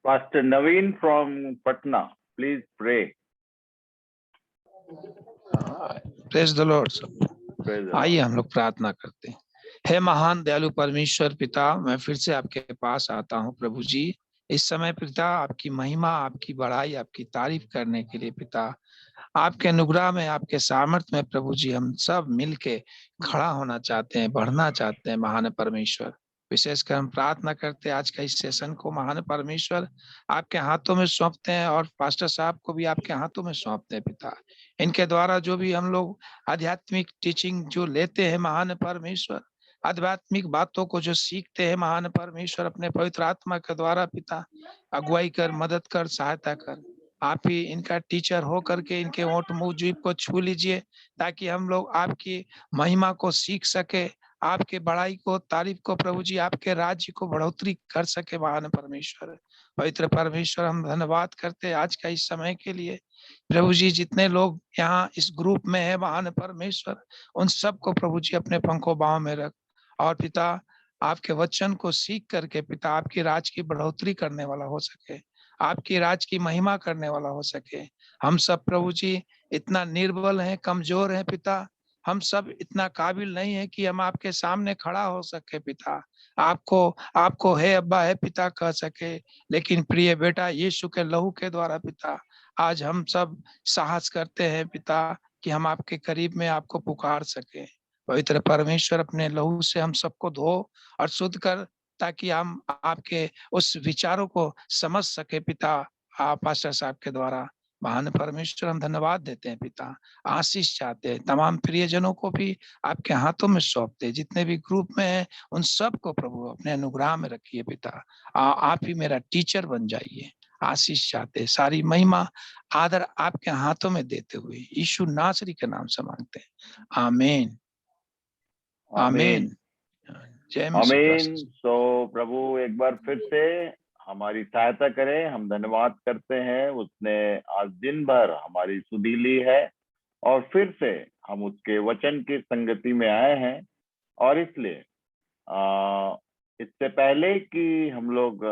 Pastor Naveen from Patna, please pray. Praise the Lord. Praise the आइए Lord. हम लोग प्रार्थना करते हैं। हे महान दयालु परमेश्वर पिता, मैं फिर से आपके पास आता हूँ प्रभु जी। इस समय पिता आपकी महिमा, आपकी बड़ाई, आपकी तारीफ करने के लिए पिता, आपके अनुग्रह में, आपके सामर्थ्य में प्रभु जी हम सब मिलके खड़ा होना चाहते हैं, बढ़ना चाहते हैं महान परमेश्वर। विशेषकर हम प्रार्थना करते हैं आज का इस सेशन को महान परमेश्वर आपके हाथों में सौंपते हैं, और पास्टर साहब को भी आपके हाथों में सौंपते हैं पिता। इनके द्वारा जो भी हम लोग आध्यात्मिक टीचिंग जो लेते हैं महान परमेश्वर, आध्यात्मिक बातों को जो सीखते हैं महान परमेश्वर, अपने पवित्र आत्मा के द्वारा पिता अगुवाई कर, मदद कर, सहायता कर। आप ही इनका टीचर हो करके इनके ओंठ मुंह जीभ को छू लीजिए, ताकि हम लोग आपकी महिमा को सीख सके, आपके बड़ाई को, तारीफ को प्रभु जी, आपके राज्य को बढ़ोतरी कर सके महान परमेश्वर। पवित्र परमेश्वर हम धन्यवाद करते हैं आज का इस समय के लिए प्रभु जी। जितने लोग यहाँ इस ग्रुप में है महान परमेश्वर, उन सबको प्रभु जी अपने पंखों बाहों में रख, और पिता आपके वचन को सीख करके पिता आपकी राज की बढ़ोतरी करने वाला हो सके, आपकी राज की महिमा करने वाला हो सके। हम सब प्रभु जी इतना निर्बल हैं, कमजोर हैं पिता, हम सब इतना काबिल नहीं है कि हम आपके सामने खड़ा हो सके पिता, आपको आपको है अब्बा है पिता कह सके। लेकिन प्रिय बेटा यीशु के लहू के द्वारा पिता आज हम सब साहस करते हैं पिता कि हम आपके करीब में आपको पुकार सके। पवित्र परमेश्वर अपने लहू से हम सबको धो और शुद्ध कर, ताकि हम आपके उस विचारों को समझ सके पिता। आप पास्टर साहब के द्वारा महान परमेश्वर हम धन्यवाद देते हैं पिता, आशीष चाहते हैं। तमाम प्रियजनों को भी आपके हाथों में सौंपते हैं, जितने भी ग्रुप में हैं उन सबको प्रभु अपने अनुग्रह में रखिए पिता। आप ही मेरा टीचर बन जाइए, आशीष चाहते हैं। सारी महिमा आदर आपके हाथों में देते हुए यीशु नासरी के नाम से मांगते हैं, आमीन आमीन। जय मसीह आमीन। क्रिस्ट। तो प्रभु एक बार फिर से हमारी सहायता करें। हम धन्यवाद करते हैं, उसने आज दिन भर हमारी सुधि ली है और फिर से हम उसके वचन की संगति में आए हैं। और इसलिए इससे पहले कि हम लोग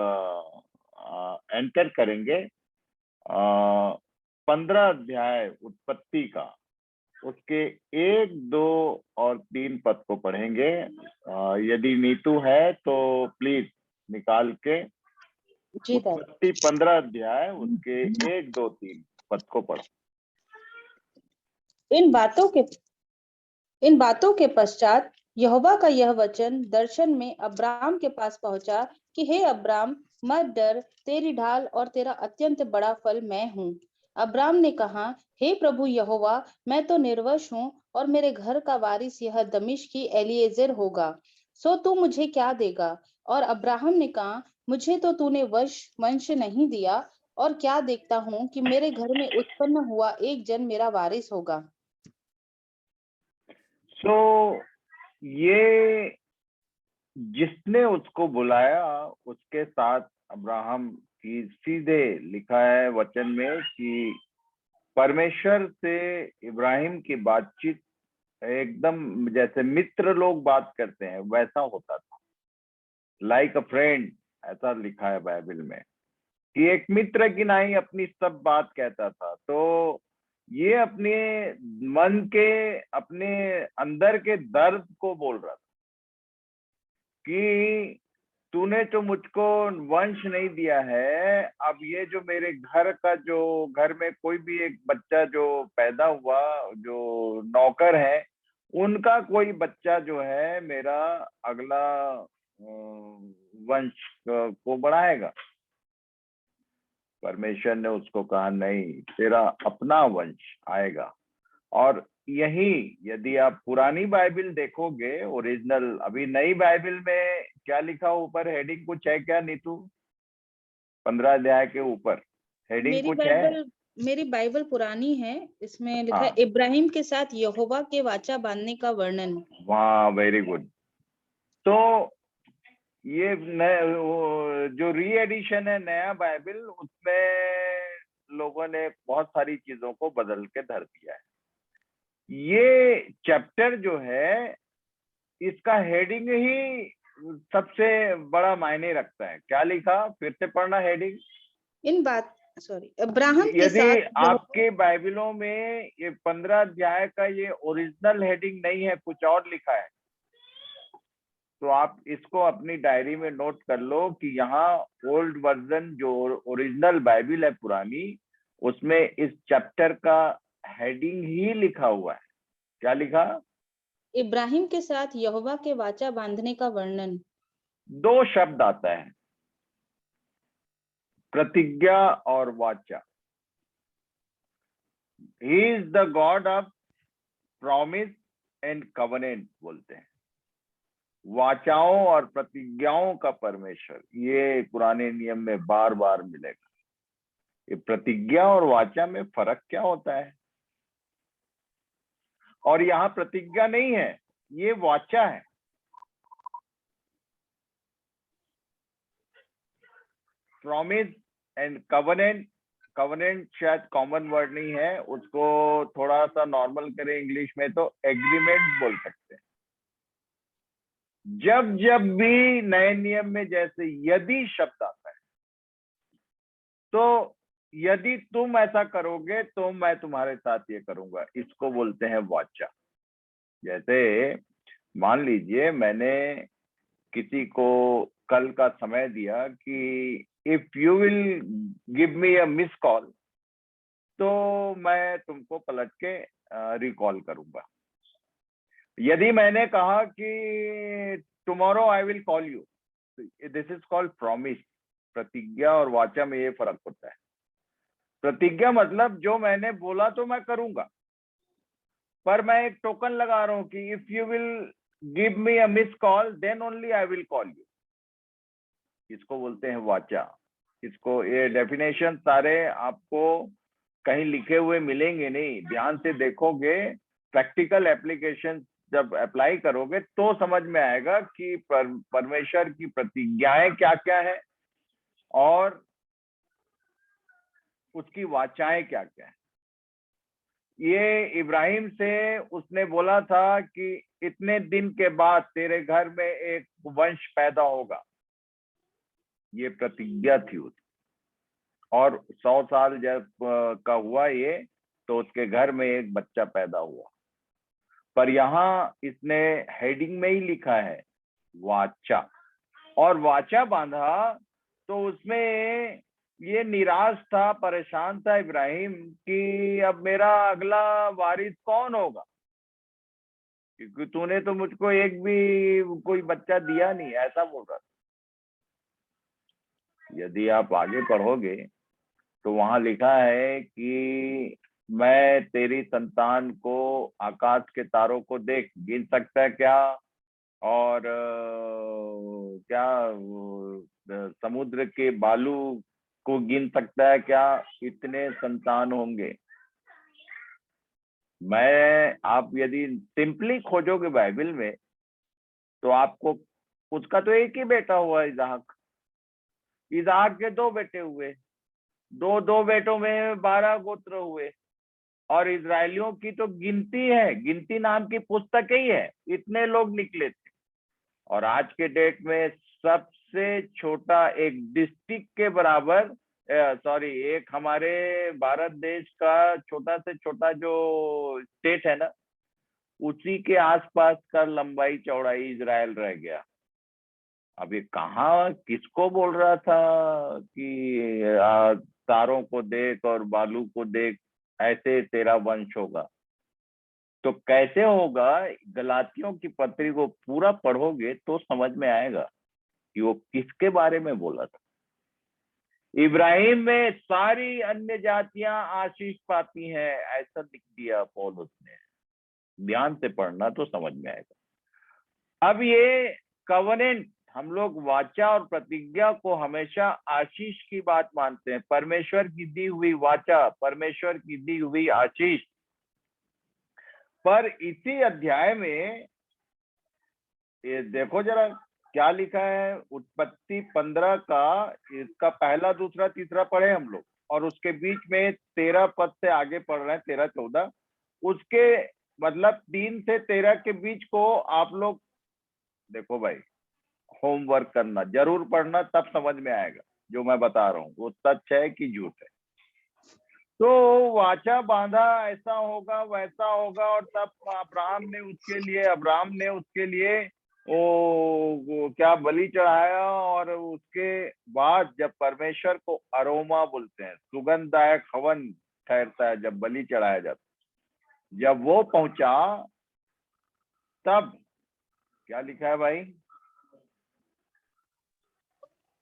एंटर करेंगे 15 अध्याय उत्पत्ति का, उसके 1, 2 और 3 पद को पढ़ेंगे। यदि नीतू है तो प्लीज निकाल के जी उत्पत्ति 15 अध्याय उसके 1, 2, 3 पद को पढ़ो। इन बातों के पश्चात यहोवा का यह वचन दर्शन में अब्राम के पास पहुंचा कि हे अब्राम, मत डर, तेरी ढाल और तेरा अत्यंत बड़ा फल मैं हूँ। अब्राम ने कहा, हे प्रभु यहोवा, मैं तो निर्वंश हूँ और मेरे घर का वारिस यह दमिश्की एलीएजेर होगा, सो तू मुझे क्या देगा? और अब्राहम ने कहा, मुझे तो तूने वंश नहीं दिया, और क्या देखता हूँ कि मेरे घर में उत्पन्न हुआ एक जन मेरा वारिस होगा। सो ये जिसने उसको बुलाया उसके साथ अब्राहम की सीधे लिखा है वचन में कि परमेश्वर से इब्राहिम की बातचीत एकदम जैसे मित्र लोग बात करते हैं वैसा होता था, लाइक अ फ्रेंड, ऐसा लिखा है बाइबल में कि एक मित्र की नाई अपनी सब बात कहता था। तो ये अपने मन के, अपने अंदर के दर्द को बोल रहा था कि तूने तो मुझको वंश नहीं दिया है, अब ये जो मेरे घर का, जो घर में कोई भी एक बच्चा जो पैदा हुआ, जो नौकर है, उनका कोई बच्चा जो है मेरा अगला वंश को बढ़ाएगा। परमेश्वर ने उसको कहा, नहीं, तेरा अपना वंश आएगा। और यही यदि आप पुरानी बाइबल देखोगे, ओरिजिनल, अभी नई बाइबल में क्या लिखा ऊपर, हेडिंग कुछ है क्या नीतू? 15 अध्याय के ऊपर हेडिंग कुछ है? मेरी बाइबल पुरानी है, इसमें लिखा है इब्राहिम के साथ यहोवा के वाचा बांधने का वर्णन। वाह, वेरी गुड। तो ये जो री एडिशन है नया बाइबल, उसमें लोगों ने बहुत सारी चीजों को बदल के धर दिया है। ये चैप्टर जो है, इसका हेडिंग ही सबसे बड़ा मायने रखता है। क्या लिखा, फिर से पढ़ना हेडिंग। इन बात अब्राहम के यदि साथ आपके बाइबलों में ये 15 अध्याय का ये ओरिजिनल हेडिंग नहीं है, कुछ और लिखा है, तो आप इसको अपनी डायरी में नोट कर लो कि यहाँ ओल्ड वर्जन जो ओरिजिनल बाइबल है पुरानी, उसमें इस चैप्टर का हेडिंग ही लिखा हुआ है। क्या लिखा? इब्राहिम के साथ यहोवा के वाचा बांधने का वर्णन। 2 शब्द आता है, प्रतिज्ञा और वाचा। He is the God of promise and covenant बोलते हैं, वाचाओं और प्रतिज्ञाओं का परमेश्वर। ये पुराने नियम में बार बार मिलेगा। ये प्रतिज्ञा और वाचा में फर्क क्या होता है? और यहाँ प्रतिज्ञा नहीं है, ये वाचा है। प्रॉमिस एंड कवनेंट, कवनेंट शायद कॉमन वर्ड नहीं है, उसको थोड़ा सा नॉर्मल करें इंग्लिश में तो एग्रीमेंट बोल सकते हैं। जब जब भी नए नियम में जैसे यदि शब्द आता है, तो यदि तुम ऐसा करोगे तो मैं तुम्हारे साथ ये करूंगा, इसको बोलते हैं वाचा। जैसे मान लीजिए मैंने किसी को कल का समय दिया कि if you will give me a miss call, तो मैं तुमको पलट के रिकॉल करूंगा। यदि मैंने कहा कि tomorrow I will call you, this is called promise. प्रतिज्ञा और वाचा में ये फर्क होता है। प्रतिज्ञा मतलब जो मैंने बोला तो मैं करूंगा, पर मैं एक टोकन लगा रहा हूं कि if you will give me a miss call then only I will call you, इसको बोलते हैं वाचा। इसको ये डेफिनेशन सारे आपको कहीं लिखे हुए मिलेंगे नहीं, ध्यान से देखोगे, प्रैक्टिकल एप्लीकेशन जब अप्लाई करोगे तो समझ में आएगा कि परमेश्वर की प्रतिज्ञाएं क्या क्या है और उसकी वाचाएं क्या क्या है। ये इब्राहिम से उसने बोला था कि इतने दिन के बाद तेरे घर में एक वंश पैदा होगा, ये प्रतिज्ञा थी उसकी। और 100 साल जब का हुआ ये, तो उसके घर में एक बच्चा पैदा हुआ। पर यहाँ इसने हेडिंग में ही लिखा है वाचा, और वाचा बांधा तो उसमें ये निराश था, परेशान था इब्राहिम कि अब मेरा अगला वारिस कौन होगा, क्योंकि तूने तो मुझको एक भी कोई बच्चा दिया नहीं, ऐसा बोल रहा था। यदि आप आगे पढ़ोगे तो वहां लिखा है कि मैं तेरी संतान को आकाश के तारों को देख, गिन सकता है क्या, और क्या समुद्र के बालू को गिन सकता है क्या, इतने संतान होंगे। आप यदि सिंपली खोजोगे बाइबल में तो आपको, उसका तो एक ही बेटा हुआ इसहाक, इसहाक के 2 बेटे हुए, दो बेटों में 12 गोत्र हुए, और इजरायलियों की तो गिनती है, गिनती नाम की पुस्तक ही है, इतने लोग निकले थे। और आज के डेट में सबसे छोटा एक डिस्ट्रिक्ट के बराबर, एक हमारे भारत देश का छोटा से छोटा जो स्टेट है ना, उसी के आसपास का लंबाई चौड़ाई इजराइल रह गया। अब ये कहाँ किसको बोल रहा था कि तारों को देख और बालू को देख, ऐसे तेरा वंश होगा। तो कैसे होगा, गलातियों की पत्री को पूरा पढ़ोगे तो समझ में आएगा कि वो किसके बारे में बोला था। इब्राहिम में सारी अन्य जातियां आशीष पाती हैं, ऐसा लिख दिया पौलुस ने। ध्यान से पढ़ना तो समझ में आएगा। अब ये कवनेंट, हम लोग वाचा और प्रतिज्ञा को हमेशा आशीष की बात मानते हैं, परमेश्वर की दी हुई वाचा, परमेश्वर की दी हुई आशीष। पर इसी अध्याय में ये देखो जरा क्या लिखा है, उत्पत्ति 15 का, इसका पहला दूसरा तीसरा पढ़े हम लोग, और उसके बीच में 13 पद से आगे पढ़ रहे हैं, 13-14, उसके मतलब 3 से 13 के बीच को आप लोग देखो भाई, होमवर्क करना, जरूर पढ़ना, तब समझ में आएगा जो मैं बता रहा हूँ वो सच है कि झूठ है। तो वाचा बांधा, ऐसा होगा वैसा होगा, और तब अब्राहम ने उसके लिए वो क्या बलि चढ़ाया। और उसके बाद जब परमेश्वर को अरोमा बोलते हैं, सुगंधदायक हवन ठहरता है जब बलि चढ़ाया जाता है, जब वो पहुंचा तब क्या लिखा है भाई?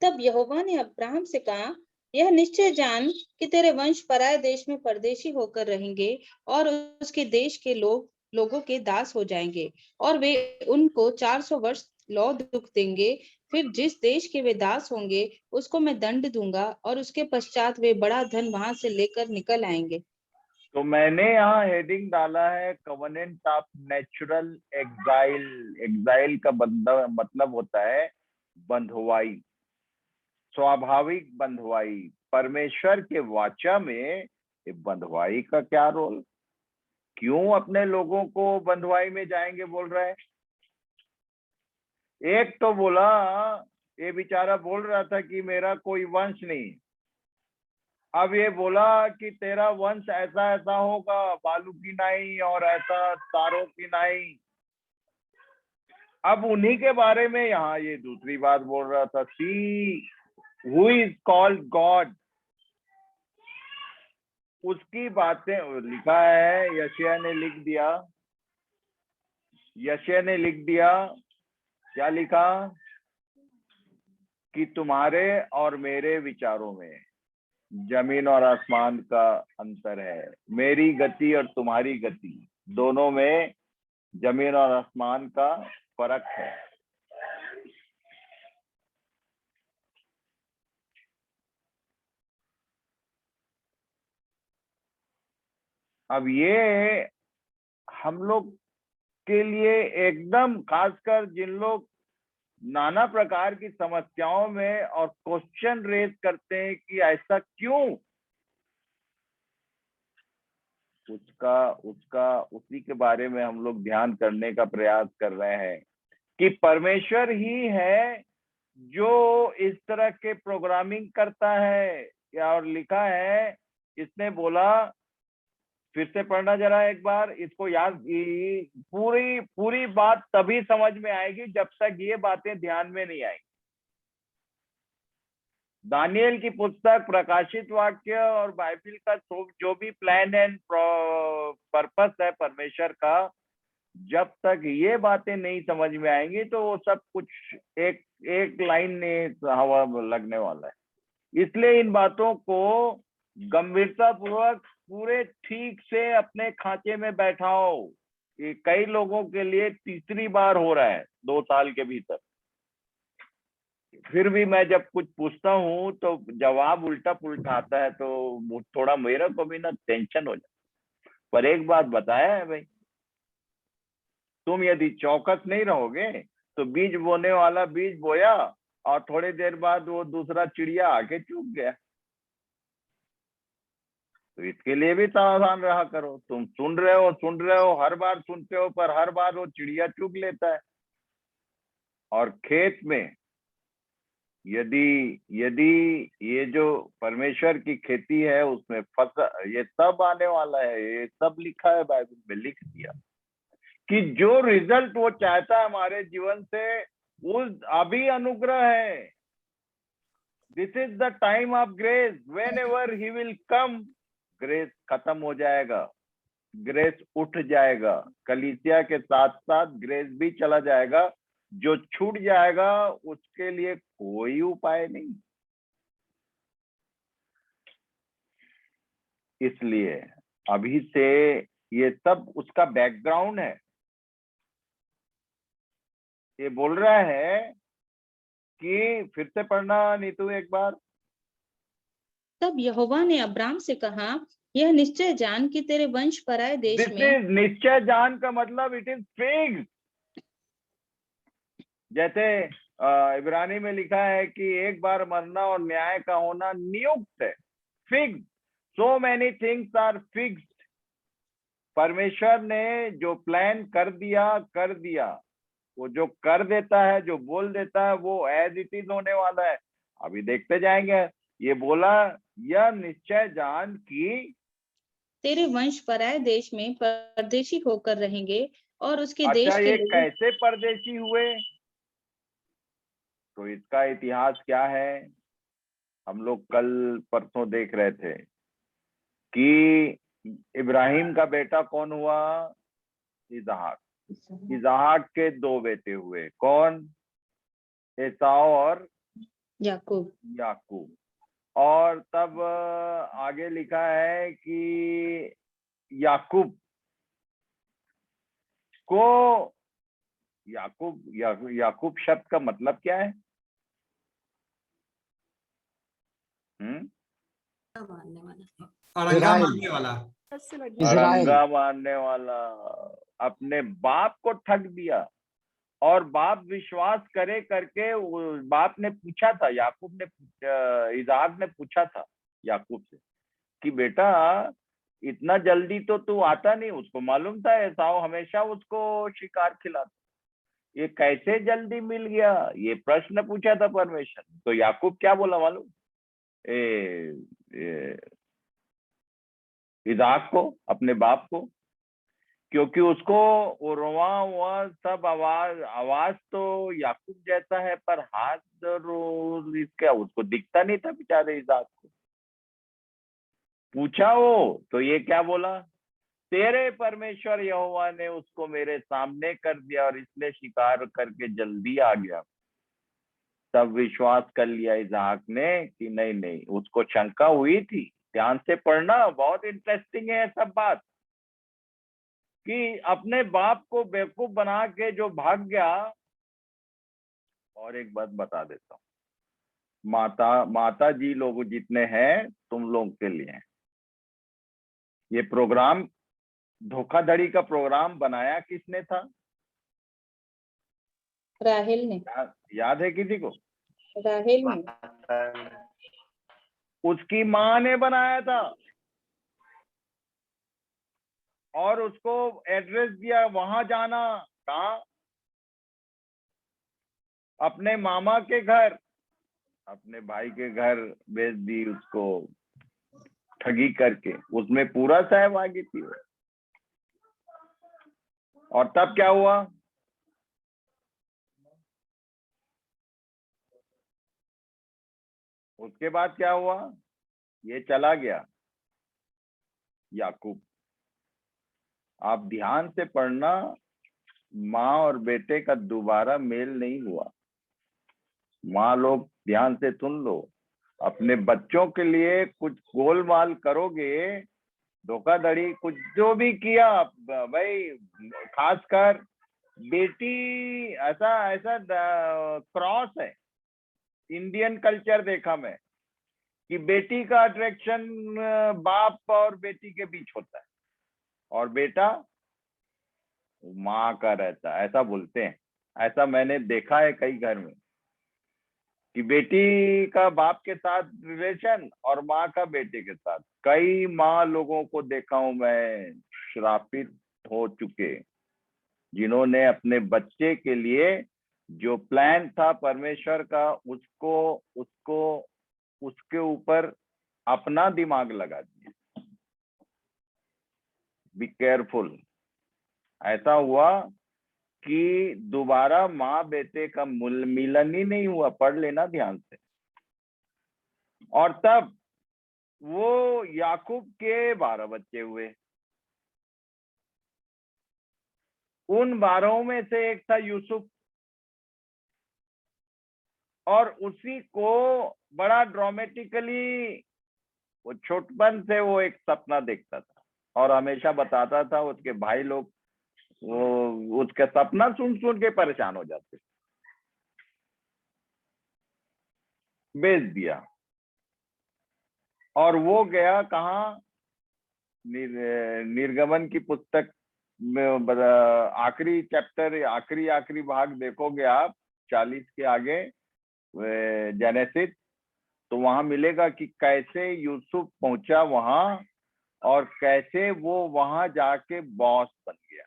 तब यहोवा ने अब्राहम से कहा, यह निश्चय जान कि तेरे वंश पराये देश में परदेशी होकर रहेंगे और उसके देश के लोगों के दास हो जाएंगे, और वे उनको 400 वर्ष लौ दुख देंगे। फिर जिस देश के वे दास होंगे उसको मैं दंड दूंगा, और उसके पश्चात वे बड़ा धन वहां से लेकर निकल आएंगे। तो मैंने यहाँ हेडिंग डाला है covenant of natural exile. Exile का मतलब होता है बंधुआई, स्वाभाविक बंधुआई। परमेश्वर के वाचा में बंधुआई का क्या रोल? क्यों अपने लोगों को बंधुआई में जाएंगे बोल रहा है? एक तो बोला, ये बेचारा बोल रहा था कि मेरा कोई वंश नहीं, अब ये बोला कि तेरा वंश ऐसा ऐसा होगा, बालू की नाई और ऐसा तारों की नाई। अब उन्हीं के बारे में यहाँ ये दूसरी बात बोल रहा था, see who is called God, उसकी बातें लिखा है। यशायाह ने लिख दिया, क्या लिखा? कि तुम्हारे और मेरे विचारों में जमीन और आसमान का अंतर है, मेरी गति और तुम्हारी गति दोनों में जमीन और आसमान का फर्क है। अब ये हम लोग के लिए एकदम, खासकर जिन लोग नाना प्रकार की समस्याओं में और क्वेश्चन रेज करते हैं कि ऐसा क्यों, उसी के बारे में हम लोग ध्यान करने का प्रयास कर रहे हैं कि परमेश्वर ही है जो इस तरह के प्रोग्रामिंग करता है। और लिखा है, इसने बोला, फिर से पढ़ना जरा एक बार, इसको याद, पूरी बात तभी समझ में आएगी जब तक ये बातें ध्यान में नहीं आएंगी। दानियल की पुस्तक, प्रकाशित वाक्य और बाइबिल का जो भी प्लान एंड पर्पस है परमेश्वर का, जब तक ये बातें नहीं समझ में आएंगी तो वो सब कुछ एक लाइन में हवा लगने वाला है। इसलिए इन बातों को गंभीरता पूर्वक पूरे ठीक से अपने खांचे में बैठाओ। ये कई लोगों के लिए तीसरी बार हो रहा है 2 साल के भीतर। फिर भी मैं जब कुछ पूछता हूँ तो जवाब उल्टा पुल्टा आता है, तो थोड़ा मेरे को भी ना टेंशन हो जाता। पर एक बात बताया है भाई, तुम यदि चौकस नहीं रहोगे तो बीज बोने वाला बीज बोया और थोड़ी देर बाद वो दूसरा चिड़िया आके चुग गया। तो इसके लिए भी सावधान रहा करो। तुम सुन रहे हो, हर बार सुनते हो, पर हर बार वो चिड़िया चुग लेता है। और खेत में यदि ये जो परमेश्वर की खेती है उसमें फसल, ये सब आने वाला है, ये सब लिखा है बाइबल में, लिख दिया कि जो रिजल्ट वो चाहता है हमारे जीवन से, वो अभी अनुग्रह है। This is the time of grace, when ever he will come, grace खत्म हो जाएगा, ग्रेस उठ जाएगा, कलीसिया के साथ साथ ग्रेस भी चला जाएगा। जो छूट जाएगा उसके लिए कोई उपाय नहीं। इसलिए अभी से ये सब उसका बैकग्राउंड है। ये बोल रहा है कि, फिर से पढ़ना नीतू एक बार। तब यहोवा ने अब्राम से कहा, यह निश्चय जान कि तेरे वंश पराये देश में। निश्चय जान का मतलब इट इज फिक्स। जैसे इब्रानी में लिखा है कि एक बार मरना और न्याय का होना नियुक्त है, fix. So many things are fixed. परमेश्वर ने जो प्लान कर दिया, वो जो कर देता है, जो बोल देता है, वो एज इट इज होने वाला है। अभी देखते जाएंगे। ये बोला, यह निश्चय जान कि तेरे वंश पराये देश में परदेशी होकर रहेंगे और उसके अच्छा, देश के ये लोगों कैसे परदेशी हुए? तो इसका इतिहास क्या है? हम लोग कल परसों देख रहे थे कि इब्राहिम का बेटा कौन हुआ? इसहाक। इसहाक के दो बेटे हुए, कौन? एसाव और याकूब। याकूब। और तब आगे लिखा है कि याकूब को, याकूब शब्द का मतलब क्या है? अरंगा मारने वाला। अरंगा मारने वाला। अपने बाप को ठग दिया। और बाप विश्वास करे करके, बाप ने पूछा था, याकूब ने, इसहाक ने पूछा था याकूब से कि बेटा इतना जल्दी तो तू आता नहीं। उसको मालूम था एसाव हमेशा उसको शिकार खिलाता, ये कैसे जल्दी मिल गया? ये प्रश्न पूछा था परमेश्वर। तो याकूब क्या बोला मालूम? इसहाक को, अपने बाप को, क्योंकि उसको वो रोवा हुआ सब आवाज तो याकूब जैसा है, पर हाथ रोज इसका उसको दिखता नहीं था बेचारे इसहाक को। पूछा वो तो ये क्या बोला? तेरे परमेश्वर यहोवा ने उसको मेरे सामने कर दिया और इसने शिकार करके जल्दी आ गया। तब विश्वास कर लिया इसहाक ने कि नहीं नहीं, उसको शंका हुई थी। ध्यान से पढ़ना, बहुत इंटरेस्टिंग है सब बात, कि अपने बाप को बेवकूफ बना के जो भाग गया। और एक बात बता देता हूँ, माता जी लोग जितने हैं तुम लोग के लिए, ये प्रोग्राम, धोखाधड़ी का प्रोग्राम बनाया किसने था? राहेल ने। याद है किसी को? राहेल ने। उसकी माँ ने बनाया था और उसको एड्रेस दिया, वहां जाना। कहा? अपने मामा के घर, अपने भाई के घर भेज दी उसको, ठगी करके। उसमें पूरा सहभागी थी वो। और तब क्या हुआ? उसके बाद क्या हुआ? ये चला गया याकूब। आप ध्यान से पढ़ना, माँ और बेटे का दोबारा मेल नहीं हुआ। माँ लोग ध्यान से सुन लो, अपने बच्चों के लिए कुछ गोलमाल करोगे, धोखाधड़ी कुछ जो भी किया भाई, खासकर बेटी, ऐसा ऐसा क्रॉस है इंडियन कल्चर देखा मैं, कि बेटी का अट्रैक्शन बाप और बेटी के बीच होता है और बेटा माँ का रहता है, ऐसा बोलते हैं। ऐसा मैंने देखा है कई घर में, कि बेटी का बाप के साथ रिलेशन और माँ का बेटे के साथ। कई माँ लोगों को देखा हूं मैं, श्रापित हो चुके, जिन्होंने अपने बच्चे के लिए जो प्लान था परमेश्वर का, उसको उसको उसके ऊपर अपना दिमाग लगा दिया। Be careful. ऐसा हुआ कि दोबारा माँ बेटे का मिलन ही नहीं हुआ। पढ़ लेना ध्यान से। और तब वो याकूब के 12 बच्चे हुए। उन 12 में से एक था यूसुफ, और उसी को बड़ा ड्रामेटिकली, वो छोटपन से वो एक सपना देखता था और हमेशा बताता था। उसके भाई लोग वो उसका सपना सुन सुन के परेशान हो जाते। बेच दिया और वो गया कहाँ? निर्गमन की पुस्तक में आखिरी चैप्टर, आखिरी भाग देखोगे आप, 40 के आगे, जेनेसिस, तो वहां मिलेगा कि कैसे यूसुफ पहुंचा वहां और कैसे वो वहां जाके बॉस बन गया।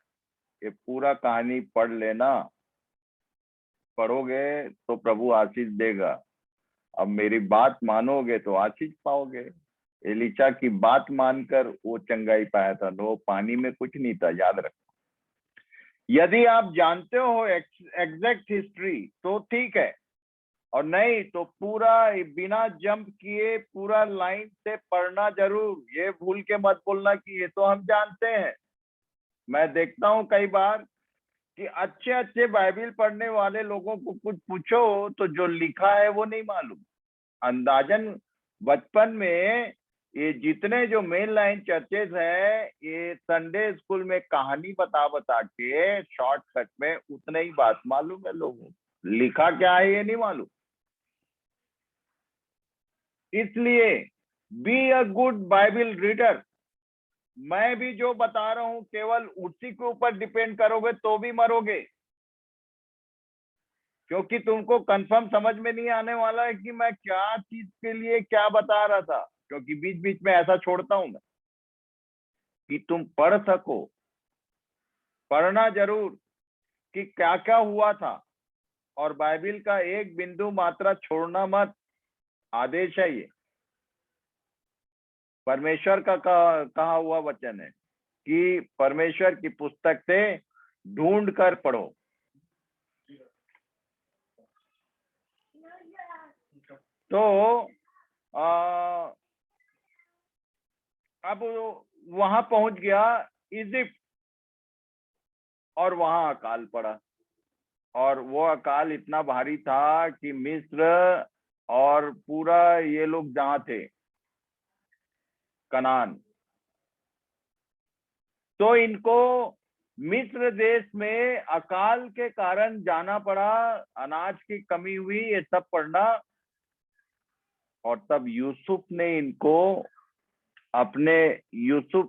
ये पूरा कहानी पढ़ लेना। पढ़ोगे तो प्रभु आशीष देगा। अब मेरी बात मानोगे तो आशीष पाओगे। एलीशा की बात मानकर वो चंगाई पाया था, वो पानी में कुछ नहीं था, याद रखो। यदि आप जानते हो एग्जैक्ट हिस्ट्री तो ठीक है, और नहीं तो पूरा बिना जंप किए पूरा लाइन से पढ़ना जरूर। ये भूल के मत बोलना कि ये तो हम जानते हैं। मैं देखता हूं कई बार कि अच्छे अच्छे बाइबल पढ़ने वाले लोगों को कुछ पूछो तो जो लिखा है वो नहीं मालूम। अंदाजन बचपन में ये जितने जो मेन लाइन चर्चेज है, ये संडे स्कूल में कहानी बता बता के शॉर्टकट में उतने ही बात मालूम है लोगों को, लिखा क्या है ये नहीं मालूम। इसलिए be a good Bible reader. मैं भी जो बता रहा हूं केवल उसी के ऊपर डिपेंड करोगे तो भी मरोगे, क्योंकि तुमको कंफर्म समझ में नहीं आने वाला है कि मैं क्या चीज के लिए क्या बता रहा था, क्योंकि बीच बीच में ऐसा छोड़ता हूं मैं कि तुम पढ़ सको। पढ़ना जरूर कि क्या क्या हुआ था, और बाइबल का एक बिंदु मात्रा छोड़ना मत, आदेश है ये। परमेश्वर का कहा हुआ वचन है कि परमेश्वर की पुस्तक से ढूंढ कर पढ़ो। तो अब वहां पहुंच गया इजिप्ट, और वहां अकाल पड़ा, और वो अकाल इतना भारी था कि मिस्र और पूरा ये लोग जहां थे कनान, तो इनको मिस्र देश में अकाल के कारण जाना पड़ा, अनाज की कमी हुई, ये सब पढ़ना। और तब यूसुफ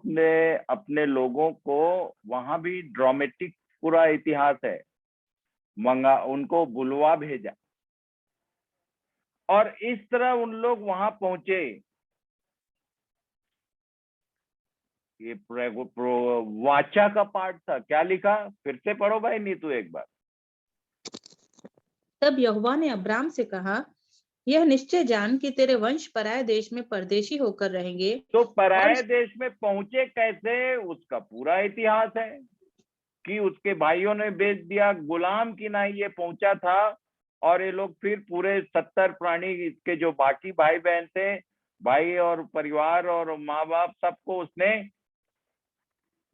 ने अपने लोगों को, वहां भी ड्रामेटिक पूरा इतिहास है, उनको बुलवा भेजा, और इस तरह उन लोग वहां पहुंचे। ये वाचा का पार्ट था, क्या लिखा, फिर से पढ़ो भाई नीतू एक बार। तब यहोवा ने अब्राम से कहा, यह निश्चय जान कि तेरे वंश पराये देश में परदेशी होकर रहेंगे। तो पराये देश में पहुंचे कैसे, उसका पूरा इतिहास है कि उसके भाइयों ने बेच दिया, गुलाम की ना ये पहुंचा था, और ये लोग फिर पूरे 70 प्राणी, इसके जो बाकी भाई बहन थे, भाई और परिवार और माँ बाप, सबको उसने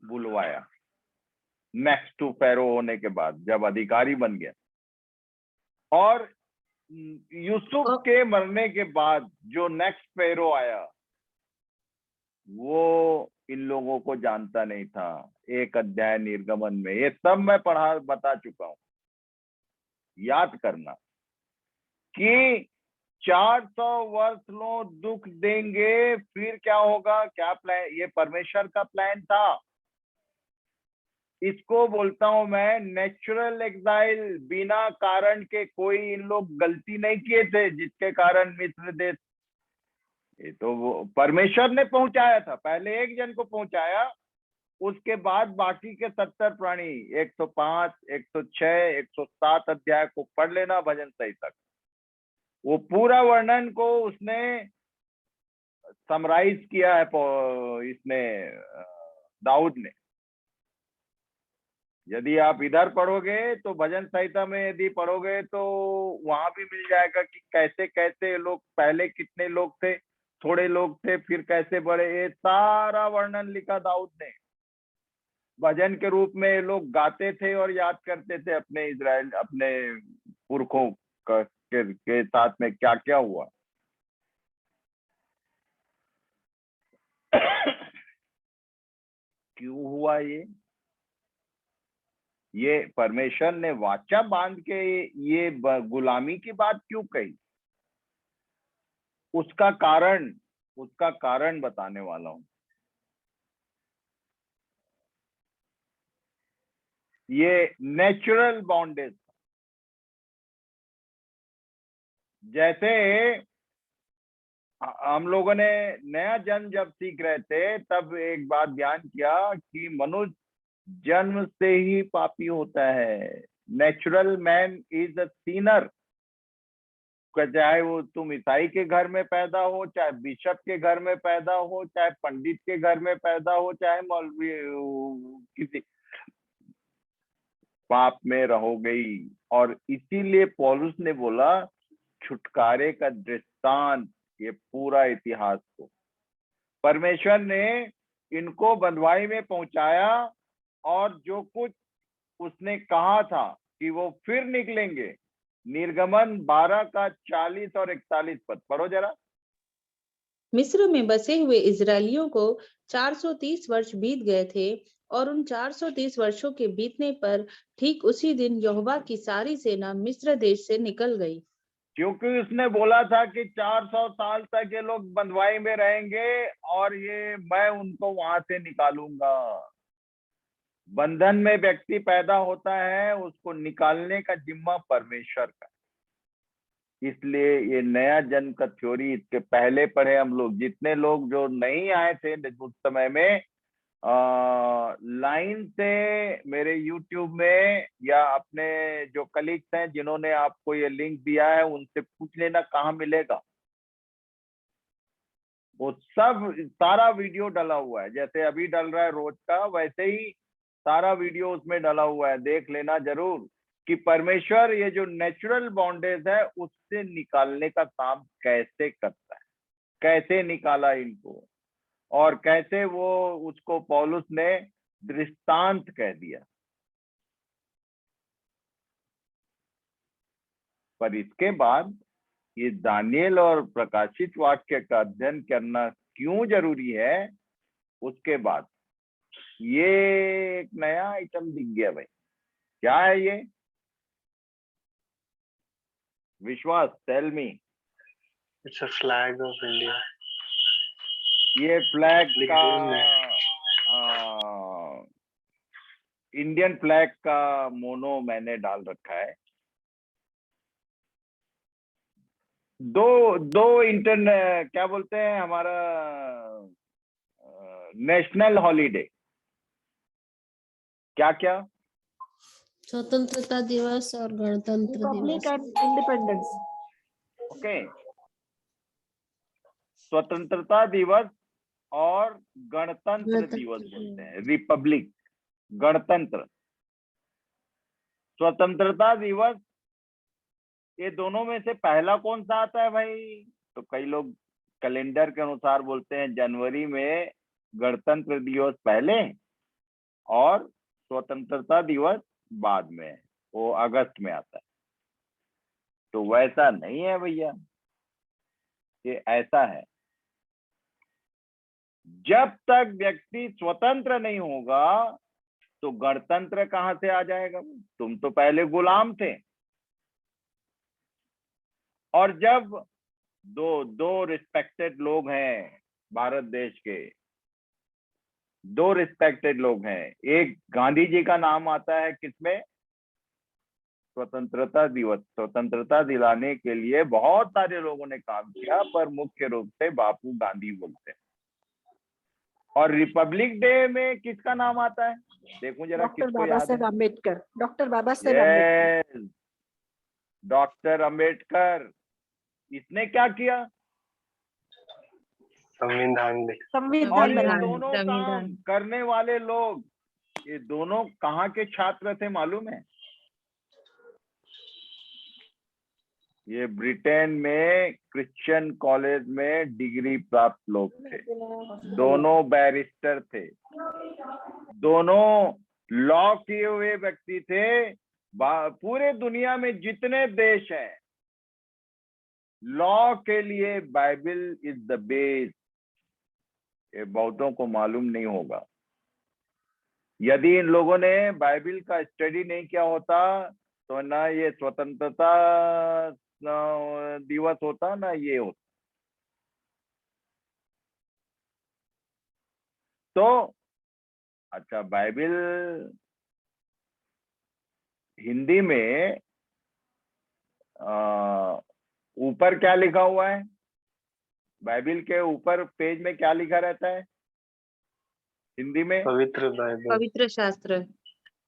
बुलवाया। नेक्स्ट टू फेरो होने के बाद जब अधिकारी बन गया, और यूसुफ के मरने के बाद जो नेक्स्ट फेरो आया वो इन लोगों को जानता नहीं था। 1 अध्याय निर्गमन में ये सब मैं बता चुका हूं, याद करना कि 400 वर्ष लो दुख देंगे, फिर क्या होगा, क्या प्लान, ये परमेश्वर का प्लान था। इसको बोलता हूं मैं नेचुरल एग्जाइल। बिना कारण के कोई इन लोग गलती नहीं किए थे जिसके कारण मिस्र देश, ये तो वो परमेश्वर ने पहुंचाया था, पहले एक जन को पहुंचाया, उसके बाद बाकी के 70 प्राणी, 105, 106, 107 अध्याय को पढ़ लेना भजन संहिता तक, वो पूरा वर्णन को उसने समराइज किया है इसमें दाऊद ने। यदि आप इधर पढ़ोगे तो भजन संहिता में यदि पढ़ोगे तो वहां भी मिल जाएगा कि कैसे कैसे लोग, पहले कितने लोग थे, थोड़े लोग थे, फिर कैसे बढ़े, ये सारा वर्णन लिखा दाऊद ने। भजन के रूप में लोग गाते थे और याद करते थे अपने इजराइल, अपने पुरखों के साथ में क्या क्या हुआ। क्यों हुआ ये परमेश्वर ने वाचा बांध के ये गुलामी की बात क्यों कही, उसका कारण बताने वाला हूं। ये नेचुरल बॉन्डेज, जैसे हम लोगों ने नया जन्म जब सीख रहे थे तब एक बात ध्यान किया कि मनुष्य जन्म से ही पापी होता है। Natural man is a Sinner. चाहे वो तुम ईसाई के घर में पैदा हो, चाहे बिशप के घर में पैदा हो, चाहे पंडित के घर में पैदा हो, चाहे मौलवी, किसी पाप में रहोगे ही। और इसीलिए पौलुस ने बोला छुटकारे का दृष्टांत ये पूरा इतिहास को परमेश्वर ने इनको बंधुआई में पहुंचाया, और जो कुछ उसने कहा था कि वो फिर निकलेंगे, निर्गमन 12 का 40 और 41 पद पढ़ो जरा। मिस्र में बसे हुए इजरायलियों को 430 वर्ष बीत गए थे, और उन 430 वर्षों के बीतने पर ठीक उसी दिन यहोवा की सारी सेना मिस्र देश से निकल गई। क्योंकि उसने बोला था कि 400 साल तक ये लोग बंधुआई में रहेंगे और ये मैं उनको वहां से निकालूंगा। बंधन में व्यक्ति पैदा होता है, उसको निकालने का जिम्मा परमेश्वर का। इसलिए ये नया जन्म का थ्योरी इसके पहले पढ़े हम लोग, जितने लोग जो नहीं आए थे उस समय में लाइन से मेरे YouTube में या अपने जो कलीग्स हैं जिन्होंने आपको ये लिंक दिया है उनसे पूछ लेना कहाँ मिलेगा। वो सब सारा वीडियो डला हुआ है, जैसे अभी डल रहा है रोज का, वैसे ही सारा वीडियो उसमें डला हुआ है, देख लेना जरूर कि परमेश्वर ये जो नेचुरल बॉन्डेज है उससे निकालने का काम कैसे करता है, कैसे निकाला इनको, और कैसे वो उसको पौलुस ने दृष्टांत कह दिया। पर इसके बाद ये दानियल और प्रकाशित वाक्य का अध्ययन करना क्यों जरूरी है, उसके बाद ये एक नया आइटम दिख गया भाई। क्या है ये? Vishwas, tell me. It's a flag of India. ये फ्लैग का LinkedIn इंडियन फ्लैग का मोनो मैंने डाल रखा है। दो क्या बोलते हैं हमारा नेशनल हॉलीडे, क्या क्या? स्वतंत्रता दिवस और गणतंत्र दिवस। इंडिपेंडेंस। ओके, स्वतंत्रता दिवस और गणतंत्र दिवस बोलते हैं, रिपब्लिक, गणतंत्र, स्वतंत्रता दिवस, ये दोनों में से पहला कौन सा आता है भाई? तो कई लोग कैलेंडर के अनुसार बोलते हैं जनवरी में गणतंत्र दिवस पहले और स्वतंत्रता दिवस बाद में, वो अगस्त में आता है। तो वैसा नहीं है भैया, ये ऐसा है जब तक व्यक्ति स्वतंत्र नहीं होगा तो गणतंत्र कहां से आ जाएगा? तुम तो पहले गुलाम थे। और जब दो रिस्पेक्टेड लोग हैं भारत देश के, दो रिस्पेक्टेड लोग हैं, एक गांधी जी का नाम आता है किसमें? स्वतंत्रता दिवस। स्वतंत्रता दिलाने के लिए बहुत सारे लोगों ने काम किया, पर मुख्य रूप से बापू गांधी बोलते हैं। और रिपब्लिक डे में किसका नाम आता है? देखो जरा किसको याद है? अम्बेडकर, डॉक्टर बाबा साहेब अम्बेडकर। डॉक्टर अम्बेडकर। इसने क्या किया? संविधान। और ये दोनों काम करने वाले लोग, ये दोनों कहाँ के छात्र थे मालूम है? ये ब्रिटेन में क्रिश्चियन कॉलेज में डिग्री प्राप्त लोग थे। दोनों बैरिस्टर थे, दोनों लॉ किए हुए व्यक्ति थे। पूरे दुनिया में जितने देश हैं, लॉ के लिए बाइबल इज द बेस। ये बहुतों को मालूम नहीं होगा। यदि इन लोगों ने बाइबल का स्टडी नहीं किया होता तो ना ये स्वतंत्रता दिवस होता, ना ये होता। तो अच्छा, बाइबल हिंदी में ऊपर क्या लिखा हुआ है? बाइबल के ऊपर पेज में क्या लिखा रहता है हिंदी में? पवित्र बाइबल। पवित्र शास्त्र।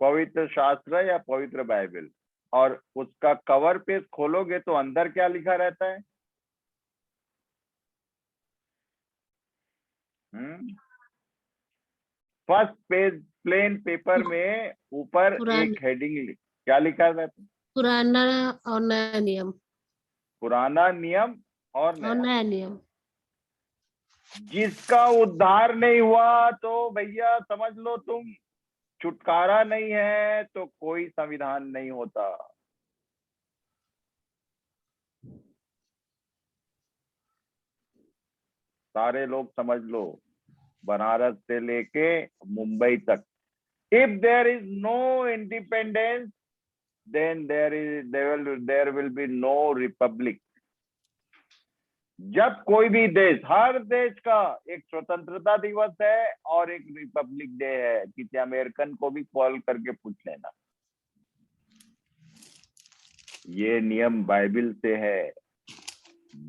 पवित्र शास्त्र या पवित्र बाइबल, और उसका कवर पेज खोलोगे तो अंदर क्या लिखा रहता है? फर्स्ट पेज प्लेन पेपर में ऊपर एक हेडिंग क्या लिखा रहता है? पुराना और नया नियम। पुराना नियम और नया नियम। जिसका उद्धार नहीं हुआ तो भैया समझ लो तुम, छुटकारा नहीं है तो कोई संविधान नहीं होता। सारे लोग समझ लो, बनारस से लेके मुंबई तक। If there is no independence then there will be no republic. जब कोई भी देश, हर देश का एक स्वतंत्रता दिवस है और एक रिपब्लिक डे है, किसी अमेरिकन को भी कॉल करके पूछ लेना। ये नियम बाइबल से है।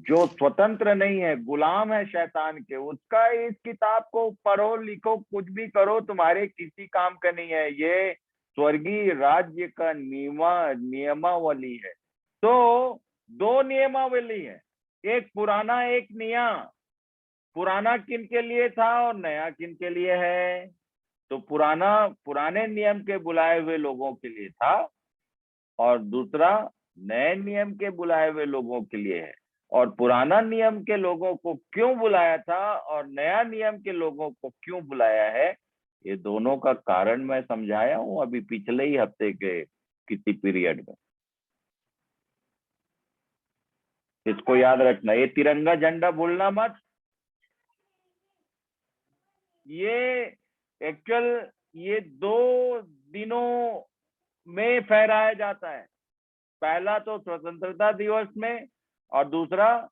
जो स्वतंत्र नहीं है, गुलाम है शैतान के, उसका इस किताब को पढ़ो, लिखो, कुछ भी करो, तुम्हारे किसी काम का नहीं है। ये स्वर्गीय राज्य का नियमावली है। तो दो नियमावली है, एक पुराना एक नया। पुराना किन के लिए था और नया किन के लिए है? तो पुराने नियम के बुलाए हुए लोगों के लिए था, और दूसरा नए नियम के बुलाए हुए लोगों के लिए है। और पुराना नियम के लोगों को क्यों बुलाया था और नया नियम के लोगों को क्यों बुलाया है, ये दोनों का कारण मैं समझाया हूं अभी पिछले ही हफ्ते के किसी पीरियड में। इसको याद रखना। ये तिरंगा झंडा भूलना मत। ये एक्चुअल ये 2 दिनों में फहराया जाता है। पहला तो स्वतंत्रता दिवस में, और दूसरा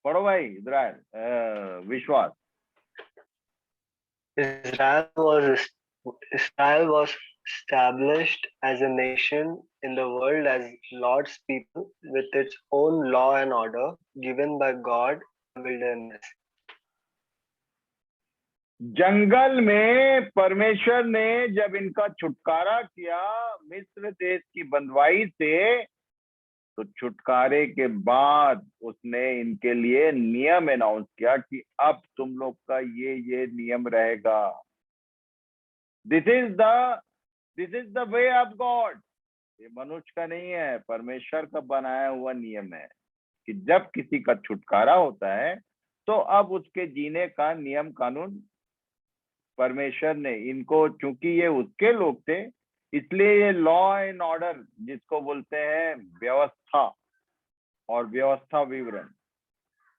पढ़ो भाई इधर विश्वास। Israel was established as a nation in the world as Lord's people with its own law and order given by God in the wilderness. जंगल में परमेश्वर ने जब इनका छुटकारा किया मिस्र देश की बंधुआई से, तो छुटकारे के बाद उसने इनके लिए नियम अनाउंस किया कि अब तुम लोग का ये नियम रहेगा। This is the way of God. ये मनुष्य का नहीं है, परमेश्वर का बनाया हुआ नियम है कि जब किसी का छुटकारा होता है तो अब उसके जीने का नियम कानून परमेश्वर ने इनको, चूंकि ये उसके लोग थे, इसलिए ये लॉ एंड ऑर्डर जिसको बोलते हैं व्यवस्था और व्यवस्था विवरण,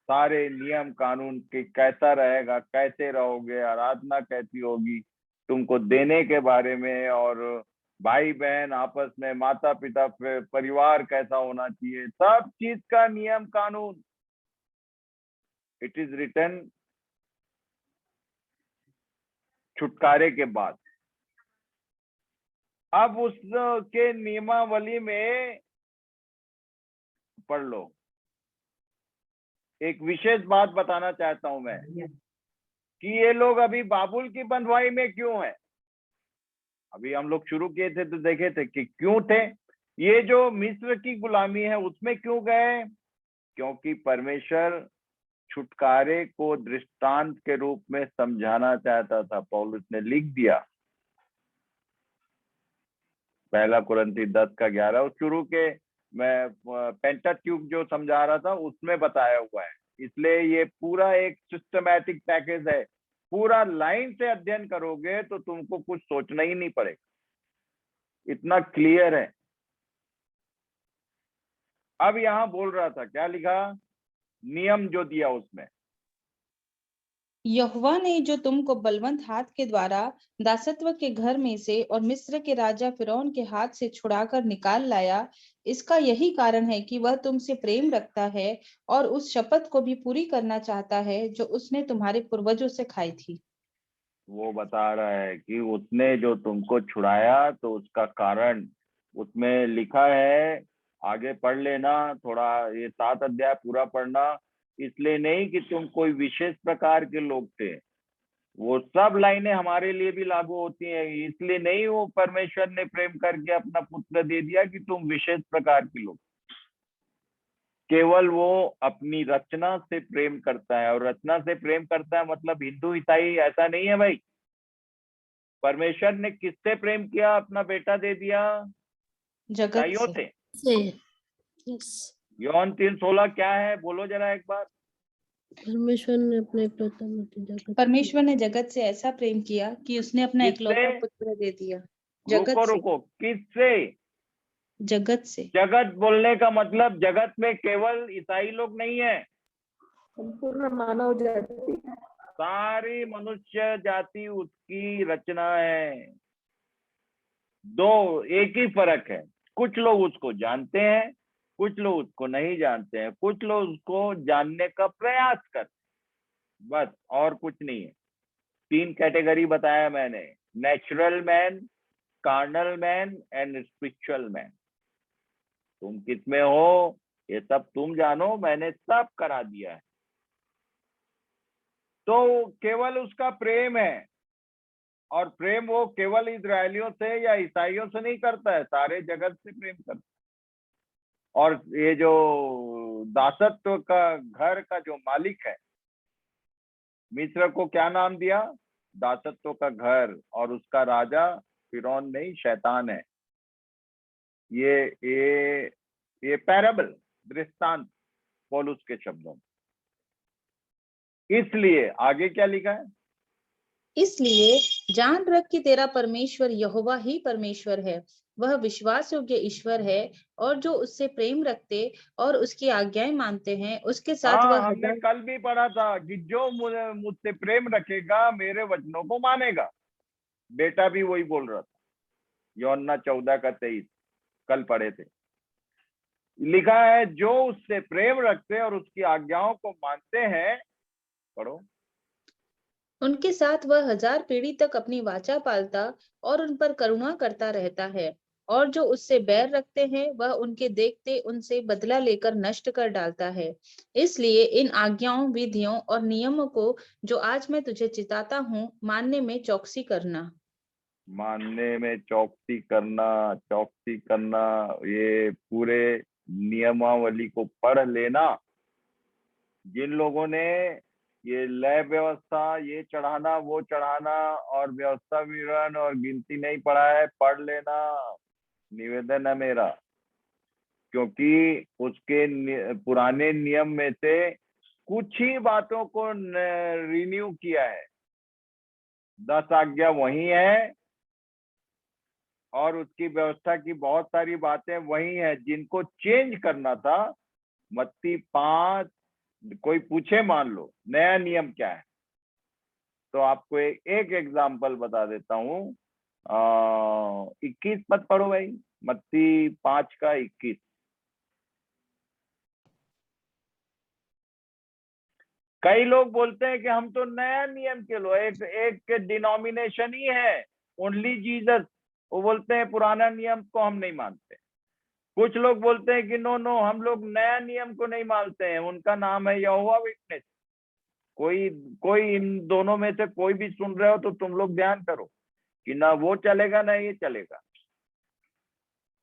सारे नियम कानून के कैसा रहेगा, कैसे रहोगे, आराधना कैसी होगी, तुमको देने के बारे में, और भाई बहन आपस में, माता पिता परिवार कैसा होना चाहिए, सब चीज का नियम कानून इट इज रिटन छुटकारे के बाद। अब उसके नियमावली में पढ़ लो। एक विशेष बात बताना चाहता हूं मैं कि ये लोग अभी बाबुल की बंधुआई में क्यों है। अभी हम लोग शुरू किए थे तो देखे थे कि क्यों थे। ये जो मिस्र की गुलामी है उसमें क्यों गए? क्योंकि परमेश्वर छुटकारे को दृष्टांत के रूप में समझाना चाहता था। पौलुस ने लिख दिया, पहला कुरिन्थी 10:11 शुरू के मैं पेंटाट्यूक जो समझा रहा था उसमें बताया हुआ है। इसलिए ये पूरा एक सिस्टमैटिक पैकेज है। पूरा लाइन से अध्ययन करोगे तो तुमको कुछ सोचना ही नहीं पड़ेगा, इतना क्लियर है। अब यहां बोल रहा था, क्या लिखा, नियम जो दिया उसमें, यहोवा ने जो तुमको बलवंत हाथ के द्वारा दासत्व के घर में से और मिस्र के राजा फिरौन के हाथ से छुड़ाकर निकाल लाया, इसका यही कारण है कि वह तुमसे प्रेम रखता है और उस शपथ को भी पूरी करना चाहता है जो उसने तुम्हारे पूर्वजों से खाई थी। वो बता रहा है कि उसने जो तुमको छुड़ाया तो उसका कारण उसमें लिखा है। आगे पढ़ लेना थोड़ा, ये 7 अध्याय पूरा पढ़ना। इसलिए नहीं कि तुम कोई विशेष प्रकार के लोग थे, वो सब लाइनें हमारे लिए भी लागू होती हैं। इसलिए नहीं वो परमेश्वर ने प्रेम करके अपना पुत्र दे दिया कि तुम विशेष प्रकार के लोग। केवल वो अपनी रचना से प्रेम करता है, और रचना से प्रेम करता है मतलब हिंदू ईसाई ऐसा नहीं है भाई। परमेश्वर ने किससे प्रेम किया? अपना बेटा दे दिया जगत ईसाइयों से। से। यस, यौन 3:16 क्या है? बोलो जरा एक बार। परमेश्वर ने अपने इकलौता पुत्र जगत परमेश्वर ने जगत से ऐसा प्रेम किया कि उसने अपना इकलौता किससे? पुत्र दे दिया। रुको जगत से। रुको, किससे? जगत से। जगत बोलने का मतलब जगत में केवल ईसाई लोग नहीं है, संपूर्ण मानव जाति। सारी मनुष्य जाति उसकी रचना है। दो एक ही फर्क है, कुछ लोग उसको जानते हैं, कुछ लोग उसको नहीं जानते हैं, कुछ लोग उसको जानने का प्रयास करते हैं, बस और कुछ नहीं है। 3 कैटेगरी बताया मैंने, natural man, carnal man and spiritual man. तुम किसमें हो ये सब तुम जानो, मैंने सब करा दिया है। तो केवल उसका प्रेम है, और प्रेम वो केवल इजरायलियों से या ईसाइयों से नहीं करता है, सारे जगत से प्रेम करता है। और ये जो दासत्व का घर का जो मालिक है, मिस्र को क्या नाम दिया? दासत्व का घर, और उसका राजा फिरौन नहीं, शैतान है। ये पैराबल, दृष्टांत पौलुस के शब्दों में। इसलिए आगे क्या लिखा है? इसलिए जान रख कि तेरा परमेश्वर यहोवा ही परमेश्वर है। वह विश्वास योग्य ईश्वर है, और जो उससे प्रेम रखते और उसकी आज्ञाएं मानते हैं उसके साथ हाँ, वह हमने कल भी पढ़ा था कि जो मुझसे प्रेम रखेगा मेरे वचनों को मानेगा। बेटा भी वही बोल रहा था, यूहन्ना 14:23 कल पढ़े थे। लिखा है जो उससे प्रेम रखते और उसकी आज्ञाओं को मानते हैं, पढ़ो, उनके साथ वह 1000 पीढ़ी तक अपनी वाचा पालता और उन पर करुणा करता रहता है। और जो उससे बैर रखते हैं वह उनके देखते उनसे बदला लेकर नष्ट कर डालता है। इसलिए इन आज्ञाओं, विधियों और नियमों को जो आज मैं तुझे चिताता हूँ, मानने में चौकसी करना। मानने में चौकसी करना, चौकसी करना, ये पूरे नियमावली को पढ़ लेना। जिन लोगों ने ये लय व्यवस्था, ये चढ़ाना वो चढ़ाना और व्यवस्था विवरण और गिनती नहीं पढ़ा है, पढ़ लेना, निवेदन है मेरा। क्योंकि उसके पुराने नियम में से कुछ ही बातों को रिन्यू किया है। 10 आज्ञा वही है, और उसकी व्यवस्था की बहुत सारी बातें वही है। जिनको चेंज करना था, मत्ती 5, कोई पूछे मान लो नया नियम क्या है, तो आपको एक एग्जाम्पल बता देता हूँ। 21 पद पढ़ो भाई, मत्ती 5 का 21। कई लोग बोलते हैं कि हम तो नया नियम के लोग, एक डिनोमिनेशन ही है, ओनली जीसस। वो बोलते हैं पुराना नियम को हम नहीं मानते। कुछ लोग बोलते हैं कि नो नो, हम लोग नया नियम को नहीं मानते हैं, उनका नाम है यहोवा विटनेस। कोई इन दोनों में से कोई भी सुन रहे हो तो तुम लोग ध्यान करो कि ना वो चलेगा ना ये चलेगा।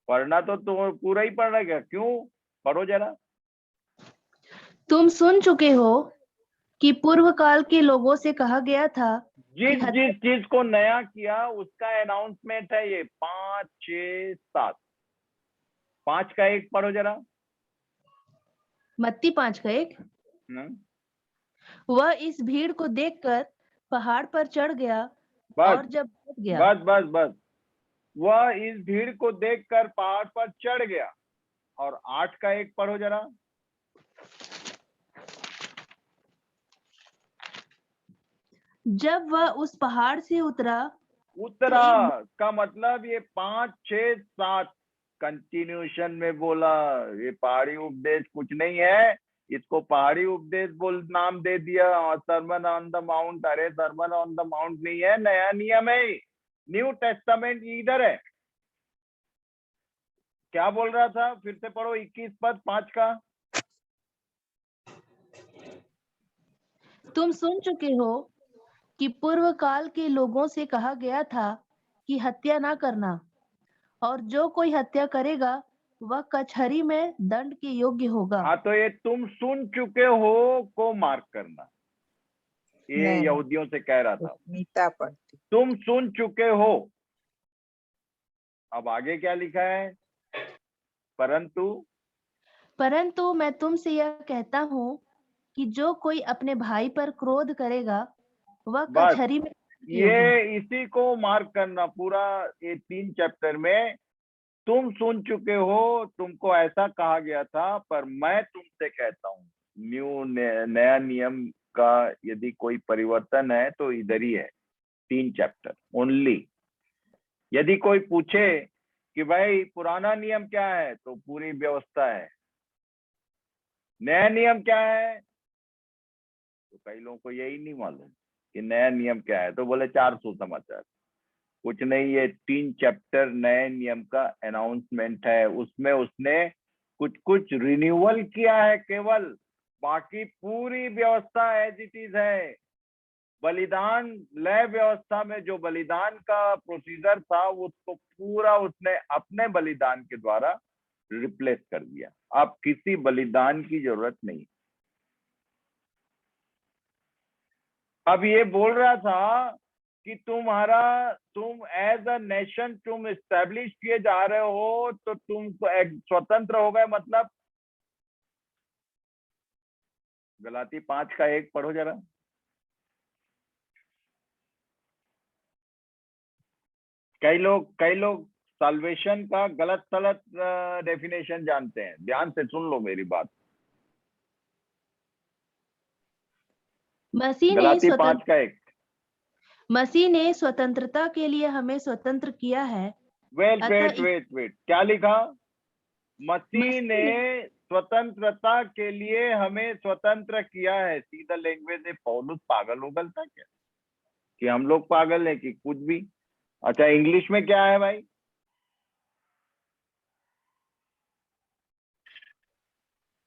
पढ़ना तो पूरा ही पढ़ना क्या, क्यों? पढ़ो जरा। तुम सुन चुके हो कि पूर्व काल के लोगों से कहा गया था जिस जिस चीज को नया किया उसका अनाउंसमेंट है ये 5, 6, 7। 5 का 1 पढ़ो जरा। मत्ती 5 का 1। वह इस भीड़ को देखकर पहाड़ पर चढ़ गया, और जब बैठ गया, बस वह इस भीड़ को देखकर पहाड़ पर चढ़ गया। और 8 का 1 पढ़ो जरा। जब वह उस पहाड़ से उतरा का मतलब ये 5, 6, 7 कंटिन्यूशन में बोला। ये पहाड़ी उपदेश कुछ नहीं है, इसको पहाड़ी उपदेश बोल नाम दे दिया, सर्मन ऑन द माउंट। अरे सर्मन ऑन द माउंट नहीं है, नया नियम है, न्यू टेस्टामेंट इधर है। क्या बोल रहा था? फिर से पढ़ो 21 पद 5 का। तुम सुन चुके हो कि पूर्व काल के लोगों से कहा गया था कि हत्या ना करना, और जो कोई हत्या करेगा वह कचहरी में दंड के योग्य होगा। हाँ, तो ये तुम सुन चुके हो को मार्क करना, ये नहीं, यहूदियों से कह रहा था, मीता पढ़ती। तुम सुन चुके हो। अब आगे क्या लिखा है? परंतु मैं तुमसे यह कहता हूँ कि जो कोई अपने भाई पर क्रोध करेगा वह बस कचहरी में दंड के योग्य ये होगा। इसी को मार्क करना पूरा, ये 3 चैप्टर में तुम सुन चुके हो, तुमको ऐसा कहा गया था, पर मैं तुमसे कहता हूँ। नया नियम का यदि कोई परिवर्तन है तो इधर ही है, 3 चैप्टर ओनली। यदि कोई पूछे कि भाई पुराना नियम क्या है, तो पूरी व्यवस्था है। नया नियम क्या है, तो कई लोगों को यही नहीं मालूम कि नया नियम क्या है, तो बोले 400 समाचार। कुछ नहीं, ये 3 चैप्टर नए नियम का अनाउंसमेंट है। उसमें उसने कुछ कुछ रिन्यूअल किया है केवल, बाकी पूरी व्यवस्था एज इट इज है। बलिदान लय व्यवस्था में जो बलिदान का प्रोसीजर था उसको पूरा उसने अपने बलिदान के द्वारा रिप्लेस कर दिया। अब किसी बलिदान की जरूरत नहीं। अब ये बोल रहा था कि तुम एज अ नेशन तुम एस्टेब्लिश किए जा रहे हो, तो तुम एक स्वतंत्र हो गए। मतलब गलाती 5:1 पढ़ो जरा। कई लोग साल्वेशन का गलत सलत डेफिनेशन जानते हैं। ध्यान से सुन लो मेरी बात। गलाती 5:1। मसीह ने स्वतंत्रता के लिए हमें स्वतंत्र किया है। वेट क्या लिखा? मसीह ने स्वतंत्रता के लिए हमें स्वतंत्र किया है। सीधा लैंग्वेज है। पौलुस पागल उगलता क्या कि हम लोग पागल है कि कुछ भी? अच्छा, इंग्लिश में क्या है भाई?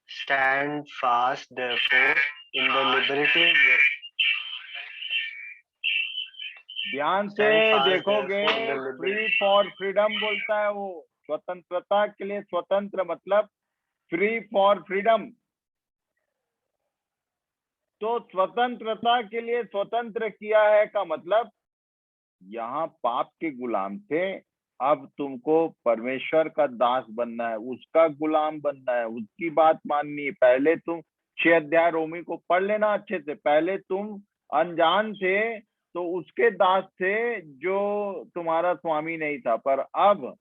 Stand fast, therefore, in the liberty. ध्यान से Stand fast, देखोगे, therefore, in the free liberty. For freedom बोलता है वो। स्वतंत्रता के लिए स्वतंत्र मतलब फ्री फॉर फ्रीडम। तो स्वतंत्रता के लिए स्वतंत्र किया है का मतलब यहाँ पाप के गुलाम थे, अब तुमको परमेश्वर का दास बनना है, उसका गुलाम बनना है, उसकी बात माननी है। पहले तुम 6 अध्याय रोमी को पढ़ लेना अच्छे से। पहले तुम अनजान थे तो उसके दास थे जो तुम्हारा स्वामी नहीं था, पर अब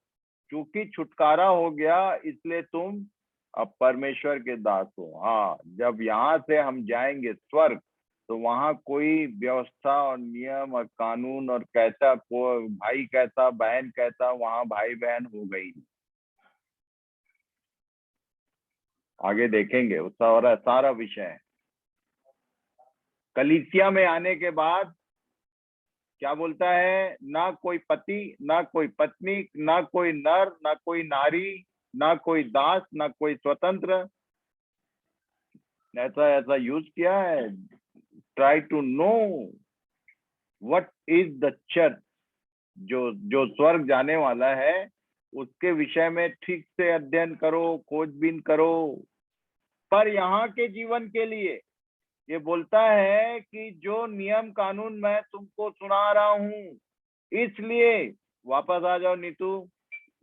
चूंकि छुटकारा हो गया इसलिए तुम अब परमेश्वर के दास हो। हाँ, जब यहाँ से हम जाएंगे स्वर्ग तो वहां कोई व्यवस्था और नियम और कानून और कैसा को भाई कैसा बहन कैसा, वहां भाई बहन हो गई। आगे देखेंगे वो सारा विषय है। कलीसिया में आने के बाद क्या बोलता है? ना कोई पति, ना कोई पत्नी, ना कोई नर, ना कोई नारी, ना कोई दास, ना कोई स्वतंत्र। ऐसा यूज किया है। Try to know what is the church. जो स्वर्ग जाने वाला है उसके विषय में ठीक से अध्ययन करो, खोजबीन करो। पर यहाँ के जीवन के लिए ये बोलता है कि जो नियम कानून मैं तुमको सुना रहा हूं, इसलिए वापस आ जाओ नीतू।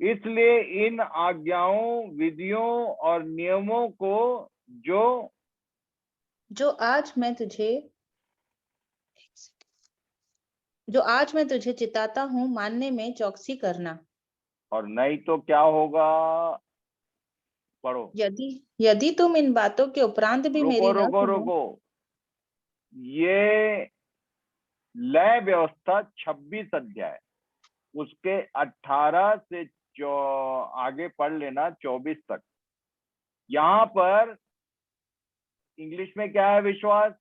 इसलिए इन आज्ञाओं, विधियों और नियमों को जो आज मैं तुझे चिताता हूँ मानने में चौकसी करना। और नहीं तो क्या होगा? पढ़ो। यदि तुम इन बातों के उपरांत भी मेरी न सुनो। रुको। ये लय व्यवस्था 26 अध्याय, उसके 18 से आगे पढ़ लेना 24 तक। यहाँ पर इंग्लिश में क्या है विश्वास?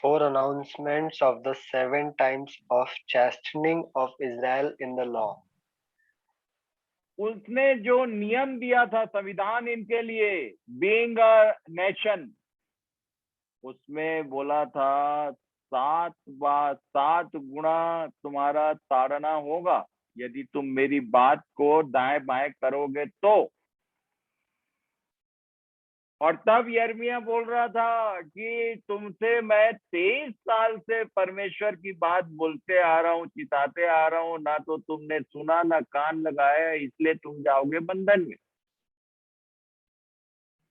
4 announcements of the 7 times of chastening of Israel in the law. उसने जो नियम दिया था, संविधान इनके लिए, बीइंग अ नेशन, उसमें बोला था 7 गुना तुम्हारा ताड़ना होगा यदि तुम मेरी बात को दाएं बाएं करोगे तो। और तब यिर्मयाह बोल रहा था कि तुमसे मैं 23 साल से परमेश्वर की बात बोलते आ रहा हूँ, चिताते आ रहा हूँ, ना तो तुमने सुना ना कान लगाया, इसलिए तुम जाओगे बंधन में।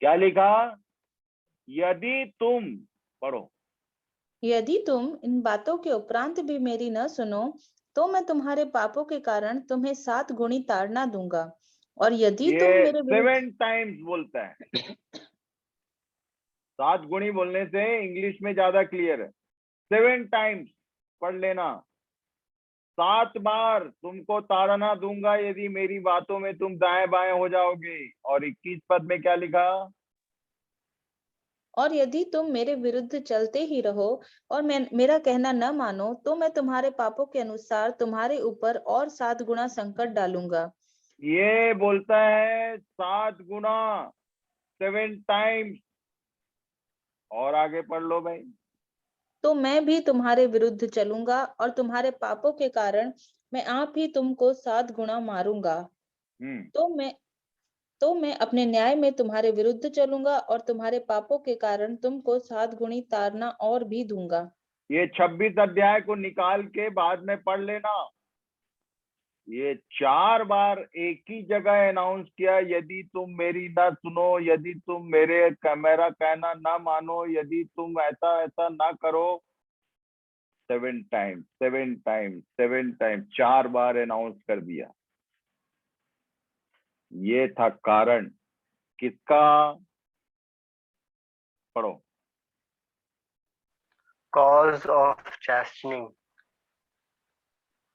क्या लिखा? यदि तुम, पढ़ो, यदि तुम इन बातों के उपरांत भी मेरी न सुनो तो मैं तुम्हारे पापों के कारण तुम्हें 7 गुणी ताड़ना दूंगा। और यदि तुम ये मेरे विरुद्ध 7 टाइम्स बोलता है। 7 गुणी बोलने से इंग्लिश में ज्यादा क्लियर है। 7 टाइम्स पढ़ लेना। 7 बार तुमको ताड़ना दूंगा यदि मेरी बातों में तुम दाएं बाएं हो जाओगे। और 21 पद में क्या लिखा? और यदि तुम मेरे विरुद्ध चलते ही रहो और मेरा कहना न मानो तो मैं तुम्हारे पापों के अनुसार तुम्हारे ऊपर और 7 गुना संकट डालूंगा। ये बोलता है 7 गुना, 7 टाइम्स। और आगे पढ़ लो भाई। तो मैं भी तुम्हारे विरुद्ध चलूंगा और तुम्हारे पापों के कारण मैं आप ही तुमको 7 गुना मारूंगा। तो मैं अपने न्याय में तुम्हारे विरुद्ध चलूंगा और तुम्हारे पापों के कारण तुमको 7 गुणी ताड़ना और भी दूंगा। ये 26 अध्याय को निकाल के बाद में पढ़ लेना। ये 4 बार एक ही जगह अनाउंस किया, यदि तुम मेरी ना सुनो, यदि तुम मेरा कहना ना मानो, यदि तुम ऐसा ऐसा ना करो। 7 टाइम्स, 7 टाइम्स, 7 टाइम्स, 4 बार अनाउंस कर दिया। ये था कारण किसका? पढ़ो। Cause of chastening.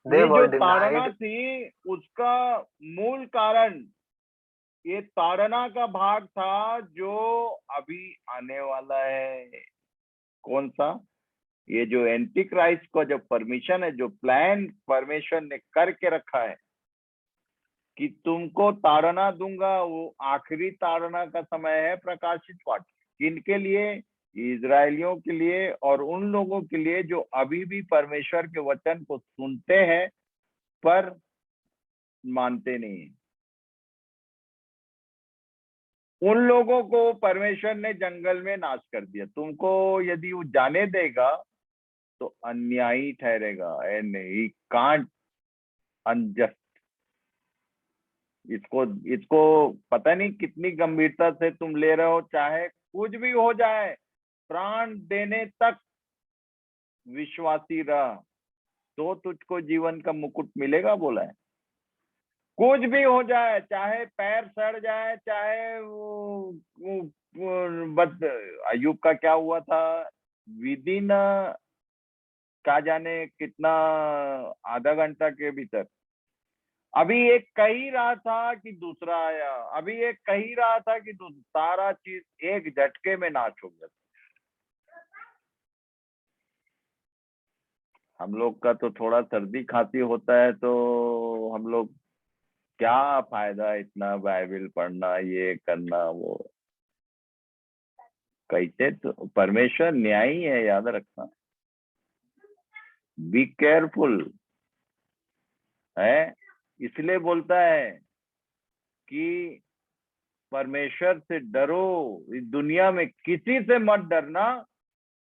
They ये जो were ताड़ना denied. थी उसका मूल कारण ये ताड़ना का भाग था जो अभी आने वाला है। कौन सा? ये जो एंटी क्राइस्ट का जो परमिशन है, जो प्लान परमेश्वर ने करके रखा है कि तुमको ताड़ना दूंगा, वो आखिरी ताड़ना का समय है प्रकाशित वाक्य। किनके लिए? इजरायलियों के लिए और उन लोगों के लिए जो अभी भी परमेश्वर के वचन को सुनते हैं पर मानते नहीं। उन लोगों को परमेश्वर ने जंगल में नाश कर दिया। तुमको यदि वो जाने देगा तो अन्यायी ठहरेगा, एंड ही कांट अनजस्ट। इसको पता नहीं कितनी गंभीरता से तुम ले रहे हो। चाहे कुछ भी हो जाए, प्राण देने तक विश्वासी रह तो तुझको जीवन का मुकुट मिलेगा, बोला है। कुछ भी हो जाए, चाहे पैर सड़ जाए, चाहे बस अय्यूब का क्या हुआ था, विदिन क्या जाने कितना, आधा घंटा के भीतर अभी एक कह ही रहा था कि दूसरा आया, अभी एक कह ही रहा था कि सारा चीज एक झटके में नाश हो गया। हम लोग का तो थोड़ा सर्दी खांसी होता है तो हम लोग क्या फायदा इतना बाइबल पढ़ना, ये करना वो। कैसे? तो परमेश्वर न्यायी है, याद रखना। बी केयरफुल है, इसलिए बोलता है कि परमेश्वर से डरो। इस दुनिया में किसी से मत डरना,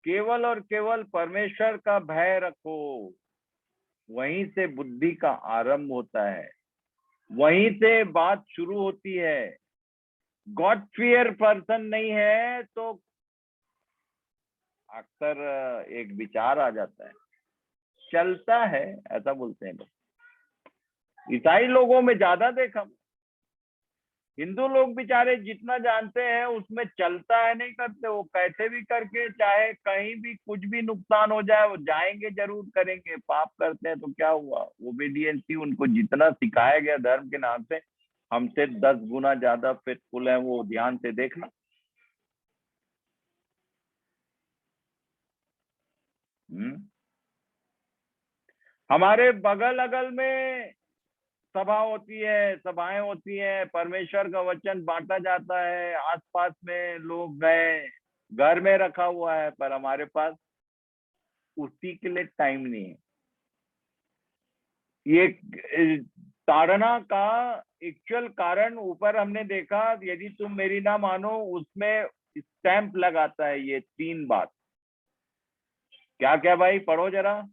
केवल और केवल परमेश्वर का भय रखो। वहीं से बुद्धि का आरंभ होता है, वहीं से बात शुरू होती है। गॉड फियर पर्सन नहीं है तो अक्सर एक विचार आ जाता है, चलता है, ऐसा बोलते हैं लोग। ईसाई लोगों में ज्यादा देखा। हिंदू लोग बेचारे जितना जानते हैं उसमें चलता है, नहीं करते। वो कैसे भी करके, चाहे कहीं भी कुछ भी नुकसान हो जाए, वो जाएंगे, जरूर करेंगे। पाप करते हैं तो क्या हुआ, ओबीडियंस ही उनको जितना सिखाया गया धर्म के नाम से, हमसे 10 गुना ज्यादा फेथफुल है वो। ध्यान से देखना। हमारे बगल अगल में सभा होती है, सभाएं होती हैं, परमेश्वर का वचन बांटा जाता है, आसपास में लोग गए, घर में रखा हुआ है, पर हमारे पास उसी के लिए टाइम नहीं है। ये ताड़ना का एक्चुअल कारण ऊपर हमने देखा, यदि तुम मेरी ना मानो, उसमें स्टैंप लगाता है ये 3 बात। क्या क्या भाई, पढ़ो जरा।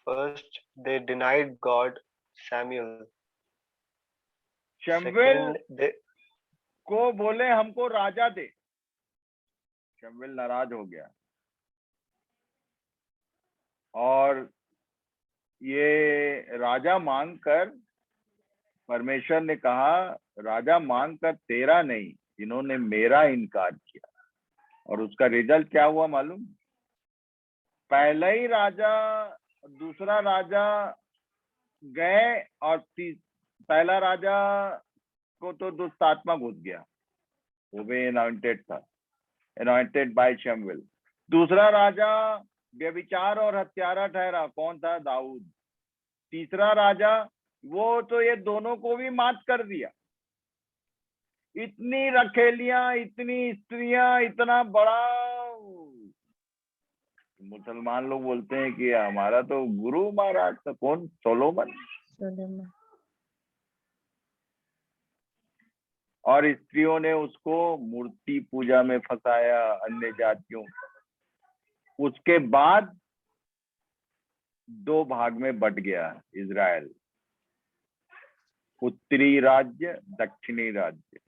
First, they denied God, Samuel. शमूएल Second, they को बोले हमको राजा दे, शमूएल नाराज हो गया। और ये राजा मांगकर, परमेश्वर ने कहा राजा मांगकर तेरा नहीं, इन्होंने मेरा इनकार किया। और उसका रिजल्ट क्या हुआ मालूम? पहला ही राजा, दूसरा राजा गए और पहला राजा को तो दुष्ट आत्मा घुस गया, वो भी अनॉइंटेड था, अनॉइंटेड बाय शमूएल। दूसरा राजा व्यभिचार और हत्यारा ठहरा, कौन था? दाऊद। तीसरा राजा, वो तो ये दोनों को भी मात कर दिया। इतनी रखेलियां, इतनी स्त्रियां, इतना बड़ा। मुसलमान लोग बोलते हैं कि हमारा तो गुरु महाराज था, कौन? सोलोमन। और स्त्रियों ने उसको मूर्ति पूजा में फंसाया, अन्य जातियों। उसके बाद 2 भाग में बट गया इजराइल, उत्तरी राज्य, दक्षिणी राज्य।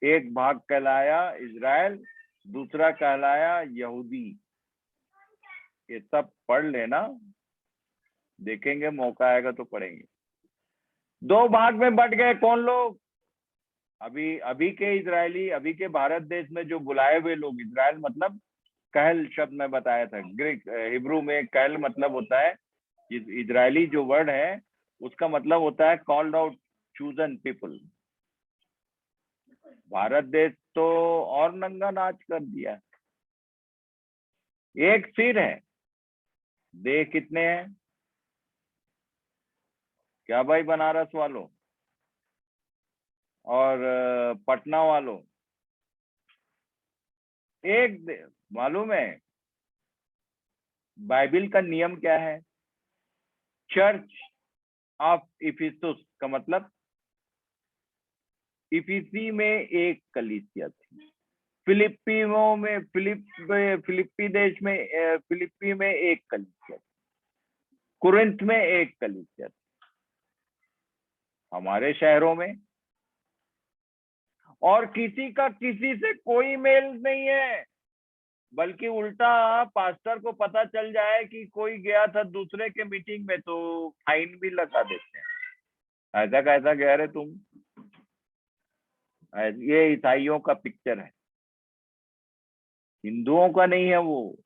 एक भाग कहलाया इजराइल, दूसरा कहलाया यहूदी। ये सब पढ़ लेना, देखेंगे, मौका आएगा तो पढ़ेंगे। 2 भाग में बट गए कौन लोग? अभी के इजरायली, अभी के भारत देश में जो बुलाए हुए लोग। इजराइल मतलब कहल शब्द में बताया था, ग्रीक हिब्रू में कहल मतलब होता है, इजरायली जो वर्ड है उसका मतलब होता है called out, chosen people. Bharat देश तो और नंगा नाच कर दिया। एक सिर है, देह कितने हैं? क्या भाई बनारस वालों और पटना वालों? एक मालूम है बाइबिल का नियम क्या है? चर्च ऑफ इफिसुस का मतलब, इफिसी में एक कलीसिया थी, फिलिपियों में, फिलिप्पी देश में, फिलिप्पी में एक कलीसिया थी, कुरिन्थ में एक कलीसिया थी। हमारे शहरों में और किसी का किसी से कोई मेल नहीं है, बल्कि उल्टा पास्टर को पता चल जाए कि कोई गया था दूसरे के मीटिंग में तो फाइन भी लगा देते हैं। ऐसा कैसा गया रे तुम? ये ईसाइयों का पिक्चर है, हिंदुओं का नहीं है वो।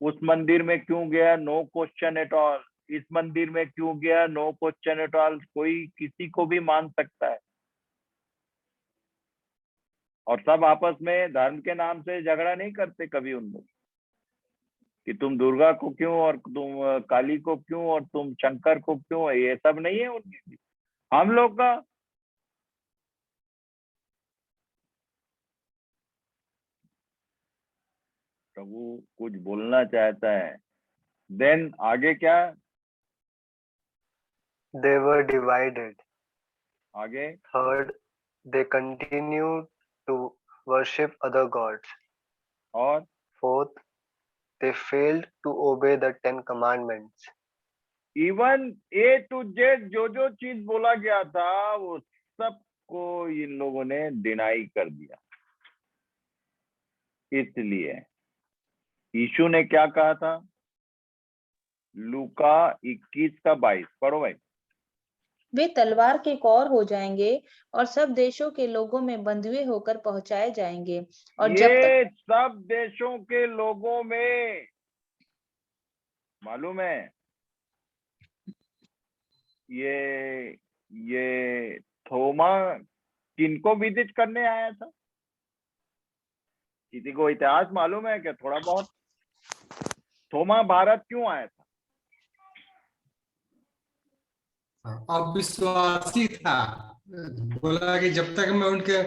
उस मंदिर में क्यों गया? No question at all. इस मंदिर में क्यों गया? No question at all. कोई किसी को भी मान सकता है। और सब आपस में धर्म के नाम से झगड़ा नहीं करते कभी उन लोग, कि तुम दुर्गा को क्यों और तुम काली को क्यों और तुम शंकर को क्यों, ये सब नहीं है उनके। हम लोग का प्रभु कुछ बोलना चाहता है। देन आगे क्या? they were divided. आगे Third, they continued to worship other gods. और Fourth, they failed to obey the 10 commandments. Even A to Z जो चीज बोला गया था वो सबको इन लोगों ने डिनाई कर दिया। इसलिए यीशु ने क्या कहा था? लूका 21:22 पढ़ो भाई। वे तलवार के कौर हो जाएंगे और सब देशों के लोगों में बंधुए होकर पहुंचाए जाएंगे। और जब तक ये सब देशों के लोगों में, मालूम है ये थोमा किनको विजिट करने आया था? किसी को इतिहास मालूम है क्या? थोड़ा बहुत। थोमा भारत क्यों आया था? अविश्वासी था, बोला कि जब तक मैं उनके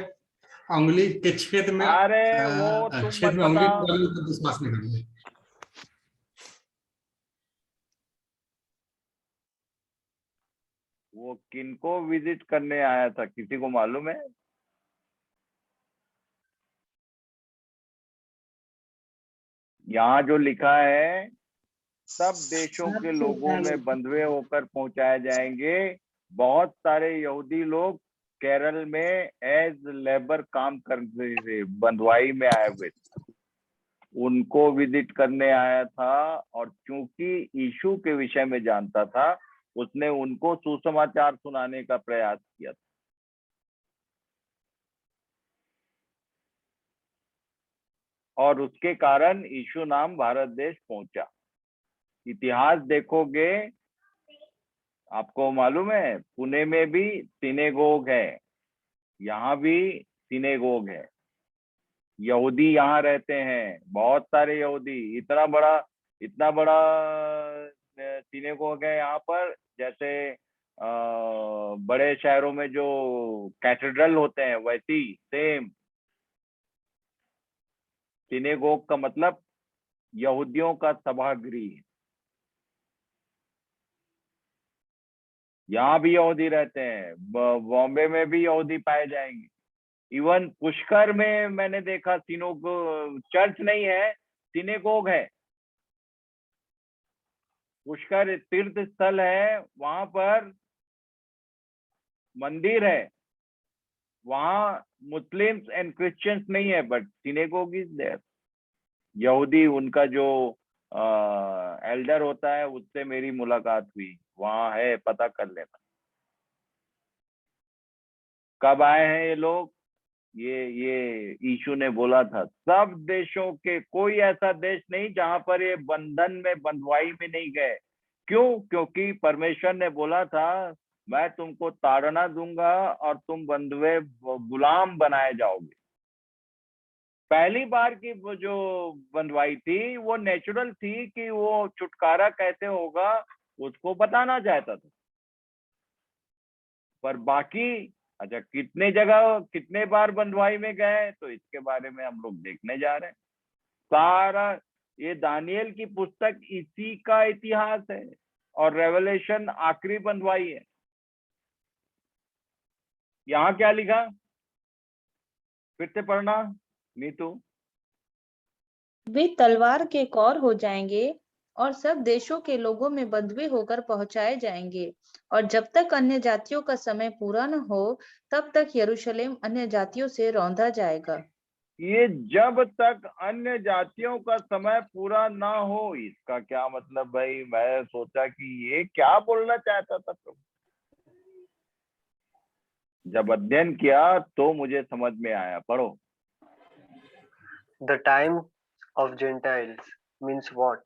उंगली के छेद में, अरे वो तुम छेद मत में उंगली बताओ, डालूं तो विश्वास नहीं करूंगा। वो किनको विजिट करने आया था, किसी को मालूम है? यहाँ जो लिखा है, सब देशों के लोगों में बंधुए होकर पहुंचाए जाएंगे। बहुत सारे यहूदी लोग केरल में एज लेबर काम करते थे, बंधुआई में आए हुए थे, उनको विजिट करने आया था। और क्योंकि यीशु के विषय में जानता था, उसने उनको सुसमाचार सुनाने का प्रयास किया था। और उसके कारण यीशु नाम भारत देश पहुंचा। इतिहास देखोगे, आपको मालूम है पुणे में भी सिनेगोग है, यहाँ भी सिनेगोग है, यहूदी यहाँ रहते हैं, बहुत सारे यहूदी। इतना बड़ा सिनेगोग है यहाँ पर, जैसे बड़े शहरों में जो कैथेड्रल होते हैं वैसी सेम। सिनेगोग का मतलब यहूदियों का सभागृह। यहाँ भी यहूदी रहते हैं, बॉम्बे में भी यहूदी पाए जाएंगे। इवन पुष्कर में मैंने देखा चर्च नहीं है, सिनेगोग है। पुष्कर तीर्थ स्थल है, वहां पर मंदिर है, वहां मुस्लिम्स एंड क्रिश्चियंस नहीं है, बट सिनेगोग इज देयर। यहूदी, उनका जो एल्डर होता है, उससे मेरी मुलाकात हुई, वहां है, पता कर लेना। कब आए हैं ये लोग? ये यीशु ने बोला था, सब देशों के, कोई ऐसा देश नहीं जहां पर ये बंधन में, बंधुआई में नहीं गए। क्यों? क्योंकि परमेश्वर ने बोला था, मैं तुमको ताड़ना दूंगा और तुम बंधुए गुलाम बनाए जाओगे। पहली बार की वो जो बंधुआई थी, वो नेचुरल थी कि वो छुटकारा कैसे होगा उसको बताना चाहता था। पर बाकी, अच्छा, कितने जगह, कितने बार बंधुआई में गए, तो इसके बारे में हम लोग देखने जा रहे हैं। सारा ये दानियल की पुस्तक इसी का इतिहास है, और रेवलेशन आखिरी बंधुआई है। यहाँ क्या लिखा, फिर से पढ़ना नीतू। वे तलवार के कौर हो जाएंगे और सब देशों के लोगों में बंधुए होकर पहुंचाए जाएंगे, और जब तक अन्य जातियों का समय पूरा न हो, तब तक यरूशलेम अन्य जातियों से रौंदा जाएगा। ये जब तक अन्य जातियों का समय पूरा ना हो, इसका क्या मतलब भाई? मैं सोचा कि ये क्या बोलना चाहता था प्रभु। जब अध्ययन किया तो मुझे समझ में आया। पढ़ो। The time of Gentiles means what?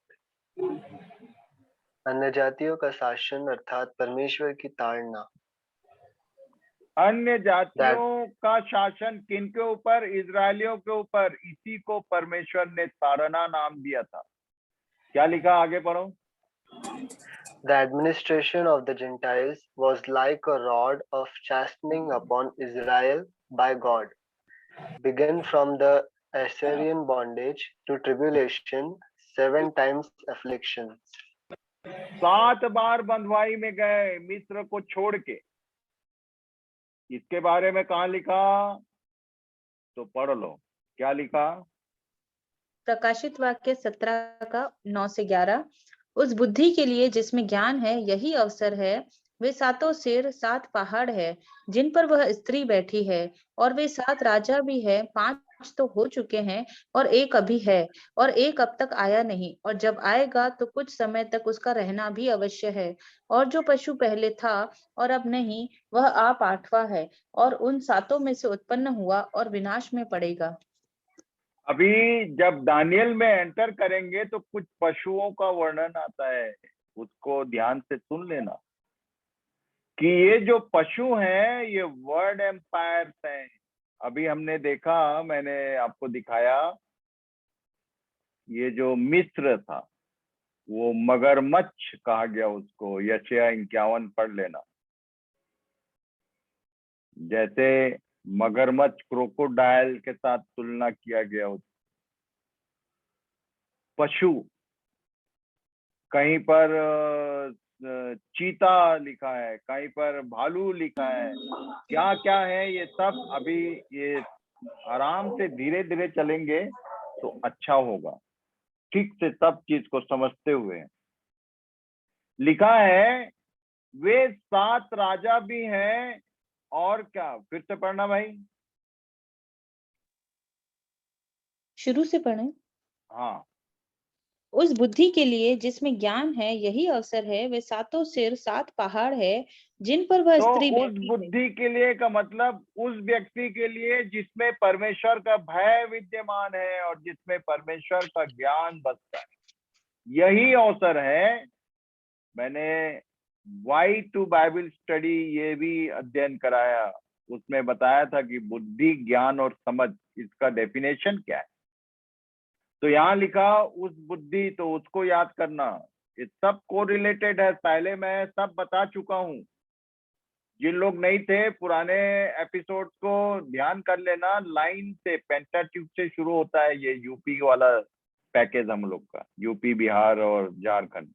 अन्य जातियों का शासन अर्थात परमेश्वर की ताड़ना। अन्य जातियों का शासन किनके ऊपर? इजरायलियों के ऊपर। इसी को परमेश्वर ने ताड़ना नाम दिया था। क्या लिखा, आगे पढ़ो। The administration of the Gentiles was like a rod of chastening upon Israel by God, began from the Assyrian bondage to tribulation, 7 times affliction. 7 बार बंधुआई में गए मिस्र को छोड़ के। इसके बारे में कहाँ लिखा? तो पढ़ लो, क्या लिखा? प्रकाशित वाक्य 17 का 9 से 11। उस बुद्धि के लिए जिसमें ज्ञान है, यही अवसर है। वे 7 सिर 7 पहाड़ है जिन पर वह स्त्री बैठी है, और वे 7 राजा भी है। 5 तो हो चुके हैं और एक अभी है, और एक अब तक आया नहीं, और जब आएगा तो कुछ समय तक उसका रहना भी अवश्य है। और जो पशु पहले था और अब नहीं, वह आप 8वां है, और उन 7 में से उत्पन्न हुआ और विनाश में पड़ेगा। अभी जब दानियल में एंटर करेंगे तो कुछ पशुओं का वर्णन आता है, उसको ध्यान से सुन लेना कि ये जो पशु हैं ये वर्ल्ड एम्पायर्स हैं। अभी हमने देखा, मैंने आपको दिखाया, ये जो मिस्र था वो मगरमच्छ कहा गया उसको। यशायाह 51 पढ़ लेना। जैसे मगरमच्छ क्रोकोडाइल के साथ तुलना किया गया। पशु, कहीं पर चीता लिखा है, कहीं पर भालू लिखा है, क्या क्या है ये सब अभी ये आराम से धीरे धीरे चलेंगे तो अच्छा होगा, ठीक से सब चीज को समझते हुए। लिखा है वे 7 राजा भी हैं, और क्या, फिर से पढ़ना भाई। शुरू से पढ़ें। हाँ, उस बुद्धि के लिए जिसमें ज्ञान है, यही अवसर है। वे 7 सिर 7 पहाड़ है जिन पर वह तो स्त्री उस बैठी है। बुद्धि के लिए का मतलब उस व्यक्ति के लिए जिसमें परमेश्वर का भय विद्यमान है और जिसमें परमेश्वर का ज्ञान बसता है, यही अवसर है। मैंने वाई टू बाइबल स्टडी ये भी अध्ययन कराया, उसमें बताया था कि बुद्धि, ज्ञान और समझ, इसका डेफिनेशन क्या है। तो यहाँ लिखा उस बुद्धि, तो उसको याद करना, ये सब को रिलेटेड है। पहले मैं सब बता चुका हूँ। जिन लोग नहीं थे, पुराने एपिसोड को ध्यान कर लेना। लाइन से, पेंटाट्यूब से शुरू होता है ये यूपी वाला पैकेज हम लोग का, यूपी, बिहार और झारखंड।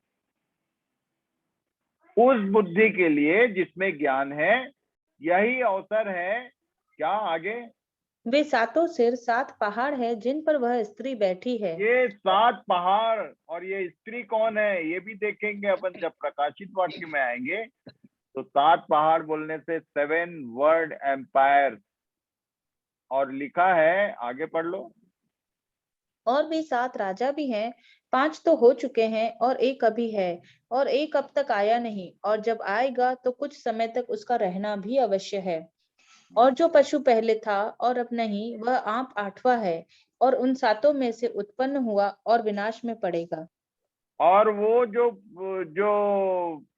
उस बुद्धि के लिए जिसमें ज्ञान है, यही अवसर है। क्या आगे? वे 7 सिर 7 पहाड़ है जिन पर वह स्त्री बैठी है। ये 7 पहाड़ और ये स्त्री कौन है, ये भी देखेंगे अपन जब प्रकाशित वाक्य में आएंगे। तो 7 पहाड़ बोलने से 7 वर्ल्ड एम्पायर, और लिखा है, आगे पढ़ लो। और भी 7 राजा भी हैं, 5 तो हो चुके हैं और एक अभी है, और एक अब तक आया नहीं, और जब आएगा तो कुछ समय तक उसका रहना भी अवश्य है। और जो पशु पहले था और अब नहीं, वह आप 8वां है, और उन 7 में से उत्पन्न हुआ और विनाश में पड़ेगा। और वो जो जो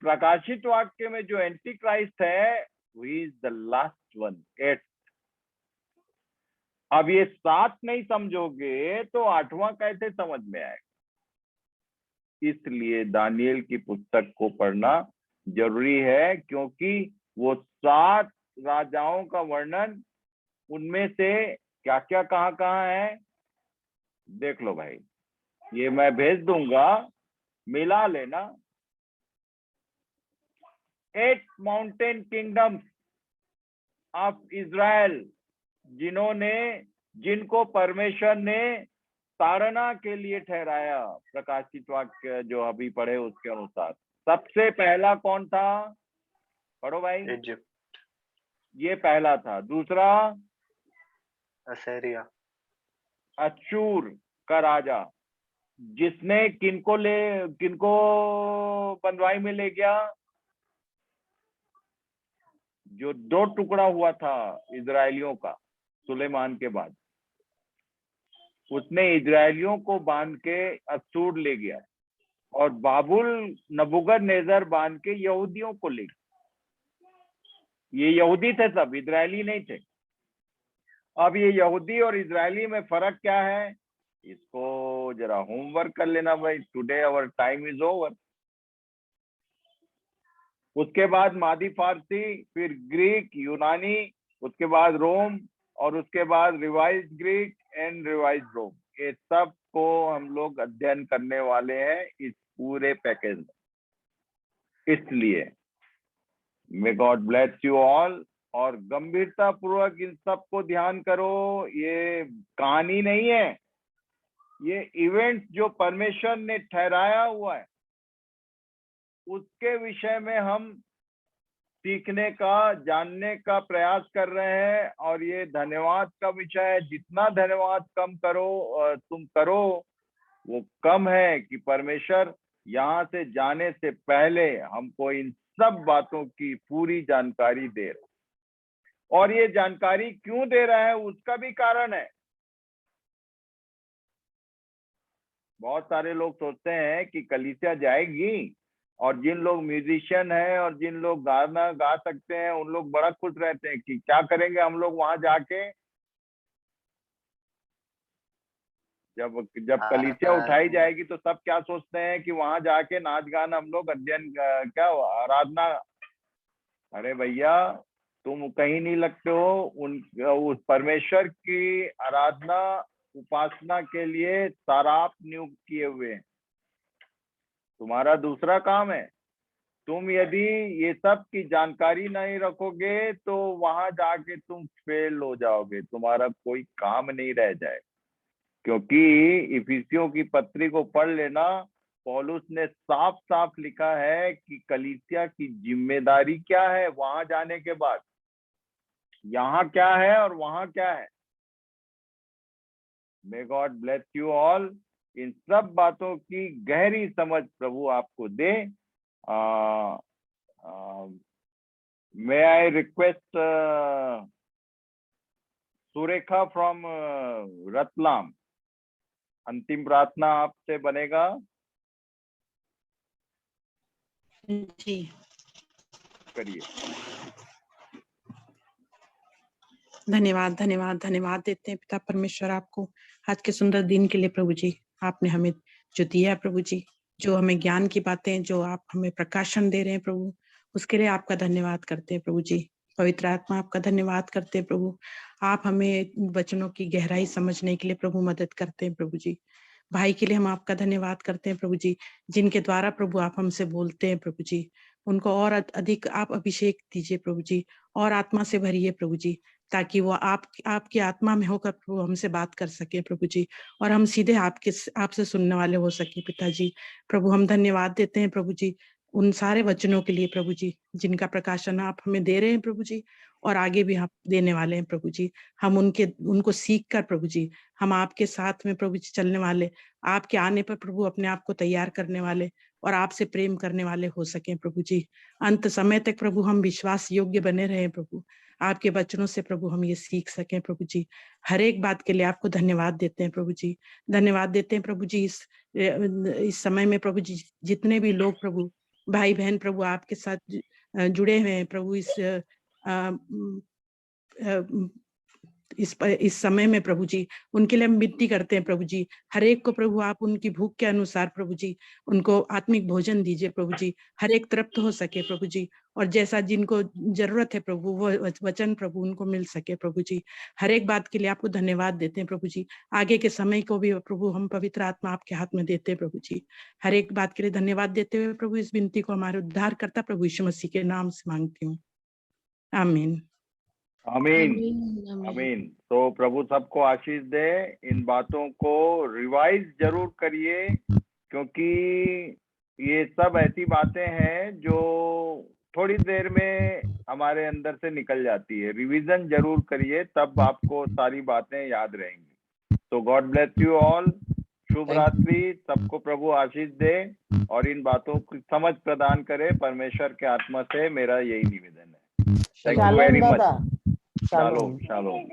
प्रकाशित वाक्य में जो एंटी क्राइस्ट है, वो इज द लास्ट वन, 8। अब ये 7 नहीं समझोगे तो 8वां कैसे समझ में आएगा। इसलिए दानियल की पुस्तक को पढ़ना जरूरी है, क्योंकि वो 7 राजाओं का वर्णन, उनमें से क्या क्या कहाँ है देख लो भाई। ये मैं भेज दूंगा, मिला लेना। 8 माउंटेन किंगडम्स ऑफ इज़राइल, जिनको परमेश्वर ने ताड़ना के लिए ठहराया, प्रकाशित वाक्य जो अभी पढ़े उसके अनुसार। सबसे पहला कौन था? पढ़ो भाई। इजिप्ट, ये पहला था। दूसरा असीरिया, अशूर का राजा, जिसने किनको बंधुआई में ले गया, जो 2 टुकड़ा हुआ था इजरायलियों का सुलेमान के बाद। उसने इजरायलियों को बांध के अशूर ले गया, और बाबुल नबूकदनेस्सर बांध के यहूदियों को ले गया। ये यहूदी थे सब, इजरायली नहीं थे। अब ये यहूदी और इजरायली में फर्क क्या है, इसको जरा होमवर्क कर लेना भाई। Today our time is over. उसके बाद मादी फारसी, फिर ग्रीक, यूनानी, उसके बाद रोम, और उसके बाद रिवाइज ग्रीक एंड रिवाइज रोम। ये सब को हम लोग अध्ययन करने वाले हैं इस पूरे पैकेज में। इसलिए मे गॉड ब्लेस यू ऑल, और गंभीरता पूर्वक इन सब को ध्यान करो। ये कहानी नहीं है, ये इवेंट्स जो परमेश्वर ने ठहराया हुआ है, उसके विषय में हम सीखने का, जानने का प्रयास कर रहे हैं। और ये धन्यवाद का विषय है। जितना धन्यवाद तुम करो वो कम है, कि परमेश्वर यहाँ से जाने से पहले हमको इन सब बातों की पूरी जानकारी दे रहा है। और ये जानकारी क्यों दे रहा है, उसका भी कारण है। बहुत सारे लोग सोचते हैं कि कलीसिया जाएगी, और जिन लोग म्यूजिशियन हैं और जिन लोग गाना गा सकते हैं, उन लोग बड़ा खुश रहते हैं कि क्या करेंगे हम लोग वहां जाके। जब कलीसिया उठाई जाएगी तो सब क्या सोचते हैं कि वहां जाके नाच गाना हम लोग अध्ययन, क्या आराधना। अरे भैया, तुम कहीं नहीं लगते हो। उस परमेश्वर की आराधना, उपासना के लिए साराप नियुक्त किए हुए हैं। तुम्हारा दूसरा काम है तुम यदि ये सब की जानकारी नहीं रखोगे तो वहां जाके तुम फेल हो जाओगे, तुम्हारा कोई काम नहीं रह जाए। क्योंकि इफिसियों की पत्री को पढ़ लेना, पौलुस ने साफ साफ लिखा है कि कलीसिया की जिम्मेदारी क्या है वहां जाने के बाद, यहाँ क्या है और वहां क्या है। May God bless you all. इन सब बातों की गहरी समझ प्रभु आपको दे। May I request Surekha from Ratlam, अंतिम प्रार्थना आपसे बनेगा। जी करिए। धन्यवाद धन्यवाद धन्यवाद देते हैं पिता परमेश्वर आपको आज के सुंदर दिन के लिए। प्रभु जी आपने हमें जो दिया है प्रभु जी, जो हमें ज्ञान की बातें जो आप हमें प्रकाशन दे रहे हैं प्रभु, उसके लिए आपका धन्यवाद करते हैं प्रभु जी। पवित्र आत्मा आपका धन्यवाद करते हैं प्रभु, आप हमें वचनों की गहराई समझने के लिए प्रभु मदद करते हैं प्रभु जी। भाई के लिए हम आपका धन्यवाद करते हैं प्रभु जी, जिनके द्वारा प्रभु आप हमसे बोलते हैं प्रभु जी। उनको और अधिक आप अभिषेक दीजिए प्रभु जी, और आत्मा से भरिए प्रभु जी, ताकि वो आपकी आत्मा में होकर प्रभु हमसे बात कर सके प्रभु जी, और हम सीधे आपसे सुनने वाले हो सके पिताजी। प्रभु हम धन्यवाद देते हैं प्रभु जी उन सारे वचनों के लिए प्रभु जी, जिनका प्रकाशन आप हमें दे रहे हैं प्रभु जी, और आगे भी आप देने वाले हैं प्रभु जी। हम उनको सीख कर प्रभु जी, हम आपके साथ में प्रभु जी चलने वाले, आपके आने पर प्रभु अपने आप को तैयार करने वाले और आपसे प्रेम करने वाले हो सके प्रभु जी। अंत समय तक प्रभु हम विश्वास योग्य बने रहे प्रभु, आपके वचनों से प्रभु हम ये सीख सकें प्रभु जी। हर एक बात के लिए आपको धन्यवाद देते हैं प्रभु जी। धन्यवाद देते हैं प्रभु जी इस समय में प्रभु जी, जितने भी लोग प्रभु भाई बहन प्रभु आपके साथ जुड़े हुए हैं प्रभु, इस समय में प्रभु जी, उनके लिए हम विनती करते हैं प्रभु जी। हर एक को प्रभु आप उनकी भूख के अनुसार प्रभु जी उनको आत्मिक भोजन दीजिए प्रभु जी, हर एक तृप्त हो सके प्रभु जी, और जैसा जिनको जरूरत है प्रभु वो वचन प्रभु उनको मिल सके प्रभु जी। हर एक बात के लिए आपको धन्यवाद देते हैं प्रभु जी। आगे के समय को भी प्रभु हम पवित्र आत्मा आपके हाथ में देते हैं प्रभु जी। हर एक बात के लिए धन्यवाद देते हुए प्रभु इस विनती को हमारे उद्धारकर्ता प्रभु यीशु मसीह के नाम से मांगती हूँ, आमीन आमीन आमीन। तो प्रभु सबको आशीष दे। इन बातों को रिवाइज जरूर करिए, क्योंकि ये सब ऐसी बातें हैं जो थोड़ी देर में हमारे अंदर से निकल जाती है। रिवीजन जरूर करिए, तब आपको सारी बातें याद रहेंगी। तो गॉड ब्लेस यू ऑल। शुभ रात्रि। सबको प्रभु आशीष दे और इन बातों की समझ प्रदान करे परमेश्वर के आत्मा से, मेरा यही निवेदन है। Thank you very much. Shalom, shalom.